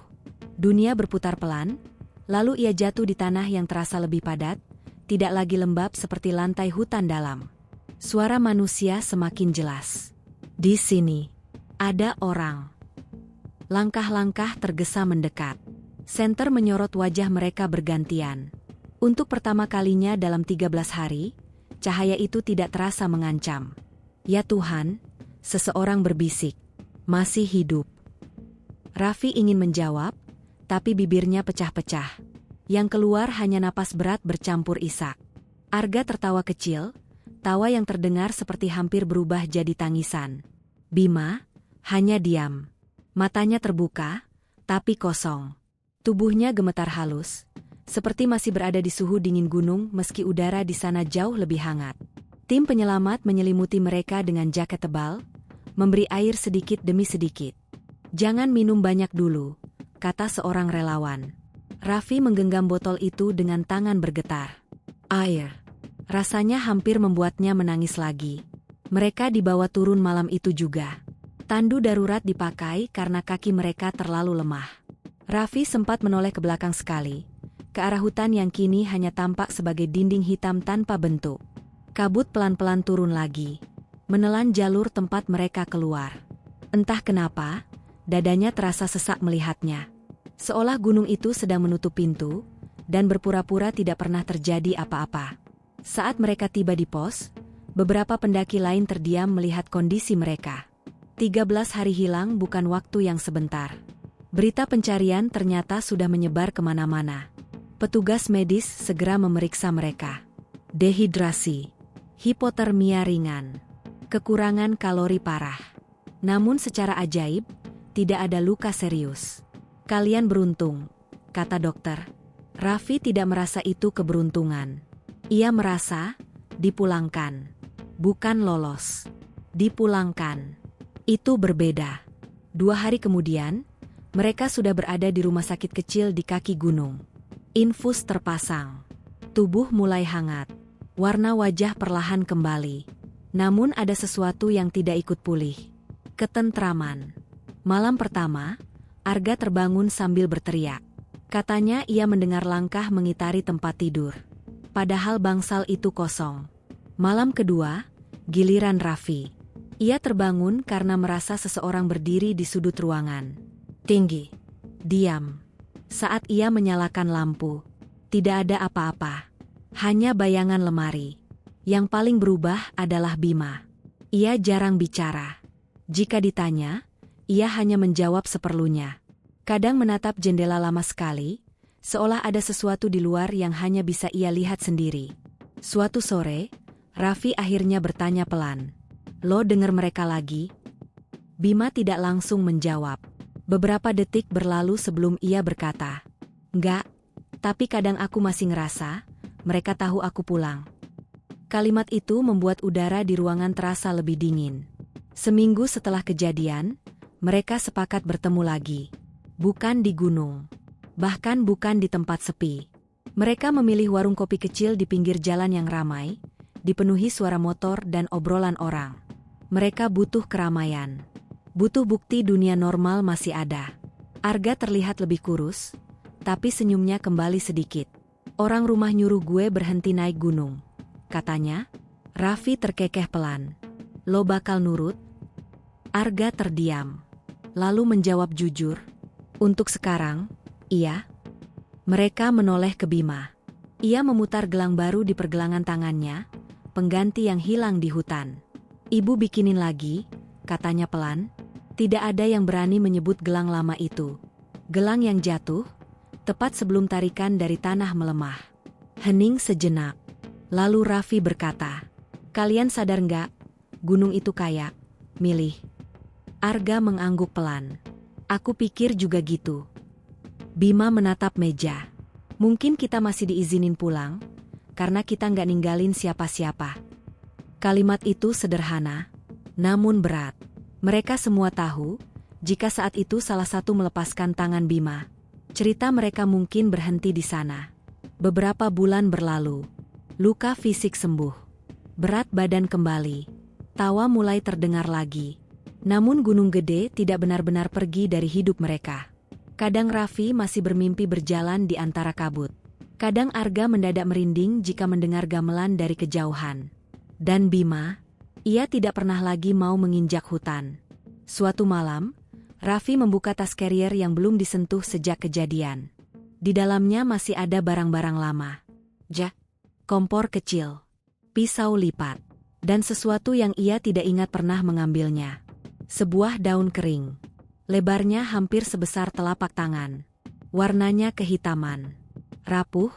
Dunia berputar pelan, lalu ia jatuh di tanah yang terasa lebih padat, tidak lagi lembab seperti lantai hutan dalam. Suara manusia semakin jelas. Di sini, ada orang. Langkah-langkah tergesa mendekat. Senter menyorot wajah mereka bergantian. Untuk pertama kalinya dalam 13 hari, cahaya itu tidak terasa mengancam. Ya Tuhan, seseorang berbisik. Masih hidup. Raffi ingin menjawab, tapi bibirnya pecah-pecah. Yang keluar hanya napas berat bercampur isak. Arga tertawa kecil, tawa yang terdengar seperti hampir berubah jadi tangisan. Bima hanya diam. Matanya terbuka, tapi kosong. Tubuhnya gemetar halus, seperti masih berada di suhu dingin gunung meski udara di sana jauh lebih hangat. Tim penyelamat menyelimuti mereka dengan jaket tebal, memberi air sedikit demi sedikit. "Jangan minum banyak dulu," kata seorang relawan. Raffi menggenggam botol itu dengan tangan bergetar. Air. Rasanya hampir membuatnya menangis lagi. Mereka dibawa turun malam itu juga. Tandu darurat dipakai karena kaki mereka terlalu lemah. Raffi sempat menoleh ke belakang sekali, ke arah hutan yang kini hanya tampak sebagai dinding hitam tanpa bentuk. Kabut pelan-pelan turun lagi, menelan jalur tempat mereka keluar. Entah kenapa, dadanya terasa sesak melihatnya. Seolah gunung itu sedang menutup pintu, dan berpura-pura tidak pernah terjadi apa-apa. Saat mereka tiba di pos, beberapa pendaki lain terdiam melihat kondisi mereka. 13 hari hilang bukan waktu yang sebentar. Berita pencarian ternyata sudah menyebar kemana-mana. Petugas medis segera memeriksa mereka. Dehidrasi, hipotermia ringan, kekurangan kalori parah. Namun secara ajaib, tidak ada luka serius. "Kalian beruntung," kata dokter. Raffi tidak merasa itu keberuntungan. Ia merasa dipulangkan, bukan lolos. Dipulangkan. Itu berbeda. 2 hari kemudian, mereka sudah berada di rumah sakit kecil di kaki gunung. Infus terpasang. Tubuh mulai hangat. Warna wajah perlahan kembali. Namun ada sesuatu yang tidak ikut pulih. Ketentraman. Malam pertama, Arga terbangun sambil berteriak. Katanya ia mendengar langkah mengitari tempat tidur. Padahal bangsal itu kosong. Malam kedua, giliran Raffi. Ia terbangun karena merasa seseorang berdiri di sudut ruangan. Tinggi. Diam. Saat ia menyalakan lampu, tidak ada apa-apa. Hanya bayangan lemari. Yang paling berubah adalah Bima. Ia jarang bicara. Jika ditanya, ia hanya menjawab seperlunya. Kadang menatap jendela lama sekali, seolah ada sesuatu di luar yang hanya bisa ia lihat sendiri. Suatu sore, Raffi akhirnya bertanya pelan. "Lo dengar mereka lagi?" Bima tidak langsung menjawab. Beberapa detik berlalu sebelum ia berkata, "Enggak, tapi kadang aku masih ngerasa, mereka tahu aku pulang." Kalimat itu membuat udara di ruangan terasa lebih dingin. Seminggu setelah kejadian, mereka sepakat bertemu lagi. Bukan di gunung. Bahkan bukan di tempat sepi. Mereka memilih warung kopi kecil di pinggir jalan yang ramai, dipenuhi suara motor dan obrolan orang. Mereka butuh keramaian. Butuh bukti dunia normal masih ada. Arga terlihat lebih kurus, tapi senyumnya kembali sedikit. "Orang rumah nyuruh gue berhenti naik gunung," katanya. Raffi terkekeh pelan. "Lo bakal nurut?" Arga terdiam. Lalu menjawab jujur, "Untuk sekarang, iya." Mereka menoleh ke Bima. Ia memutar gelang baru di pergelangan tangannya, pengganti yang hilang di hutan. "Ibu bikinin lagi," katanya pelan. Tidak ada yang berani menyebut gelang lama itu. Gelang yang jatuh, tepat sebelum tarikan dari tanah melemah. Hening sejenak. Lalu Raffi berkata, "Kalian sadar nggak? Gunung itu kayak milih." Arga mengangguk pelan. "Aku pikir juga gitu." Bima menatap meja. "Mungkin kita masih diizinin pulang, karena kita nggak ninggalin siapa-siapa." Kalimat itu sederhana, namun berat. Mereka semua tahu, jika saat itu salah satu melepaskan tangan Bima, cerita mereka mungkin berhenti di sana. Beberapa bulan berlalu. Luka fisik sembuh. Berat badan kembali. Tawa mulai terdengar lagi. Namun Gunung Gede tidak benar-benar pergi dari hidup mereka. Kadang Raffi masih bermimpi berjalan di antara kabut. Kadang Arga mendadak merinding jika mendengar gamelan dari kejauhan. Dan Bima, ia tidak pernah lagi mau menginjak hutan. Suatu malam, Raffi membuka tas carrier yang belum disentuh sejak kejadian. Di dalamnya masih ada barang-barang lama. Kompor kecil, pisau lipat, dan sesuatu yang ia tidak ingat pernah mengambilnya. Sebuah daun kering. Lebarnya hampir sebesar telapak tangan. Warnanya kehitaman. Rapuh,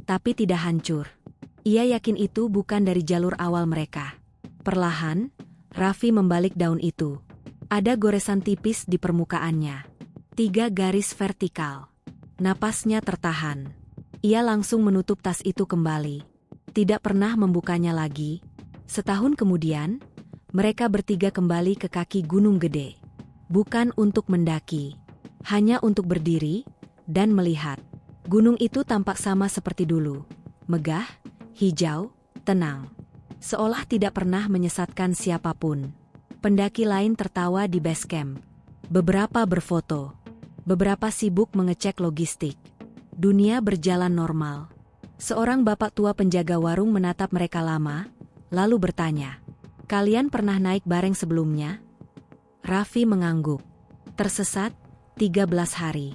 tapi tidak hancur. Ia yakin itu bukan dari jalur awal mereka. Perlahan, Raffi membalik daun itu. Ada goresan tipis di permukaannya. 3 garis vertikal. Napasnya tertahan. Ia langsung menutup tas itu kembali. Tidak pernah membukanya lagi. Setahun kemudian, mereka bertiga kembali ke kaki Gunung Gede. Bukan untuk mendaki. Hanya untuk berdiri dan melihat. Gunung itu tampak sama seperti dulu. Megah, hijau, tenang. Seolah tidak pernah menyesatkan siapapun. Pendaki lain tertawa di base camp. Beberapa berfoto. Beberapa sibuk mengecek logistik. Dunia berjalan normal. Seorang bapak tua penjaga warung menatap mereka lama, lalu bertanya, "Kalian pernah naik bareng sebelumnya?" Raffi mengangguk. Tersesat, 13 hari.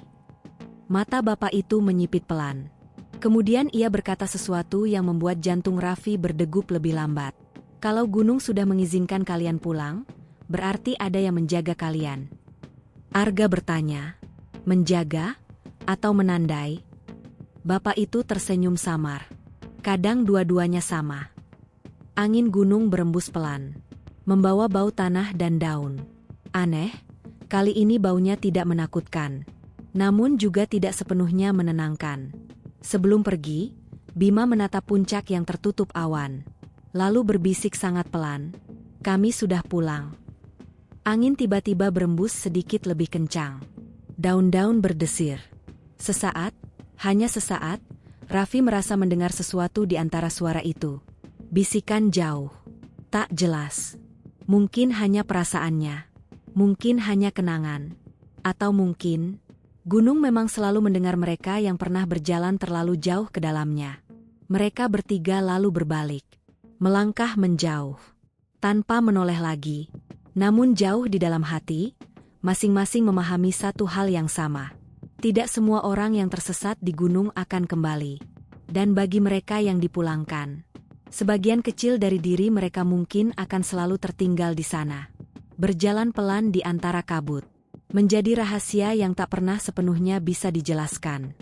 Mata bapak itu menyipit pelan. Kemudian ia berkata sesuatu yang membuat jantung Raffi berdegup lebih lambat. "Kalau gunung sudah mengizinkan kalian pulang, berarti ada yang menjaga kalian." Arga bertanya, "Menjaga atau menandai?" Bapak itu tersenyum samar. "Kadang dua-duanya sama." Angin gunung berembus pelan, membawa bau tanah dan daun. Aneh, kali ini baunya tidak menakutkan, namun juga tidak sepenuhnya menenangkan. Sebelum pergi, Bima menatap puncak yang tertutup awan, lalu berbisik sangat pelan, "Kami sudah pulang." Angin tiba-tiba berembus sedikit lebih kencang. Daun-daun berdesir. Sesaat, hanya sesaat, Raffi merasa mendengar sesuatu di antara suara itu. Bisikan jauh, tak jelas. Mungkin hanya perasaannya. Mungkin hanya kenangan. Atau mungkin, gunung memang selalu mendengar mereka yang pernah berjalan terlalu jauh ke dalamnya. Mereka bertiga lalu berbalik. Melangkah menjauh. Tanpa menoleh lagi. Namun jauh di dalam hati, masing-masing memahami satu hal yang sama. Tidak semua orang yang tersesat di gunung akan kembali. Dan bagi mereka yang dipulangkan, sebagian kecil dari diri mereka mungkin akan selalu tertinggal di sana. Berjalan pelan di antara kabut. Menjadi rahasia yang tak pernah sepenuhnya bisa dijelaskan.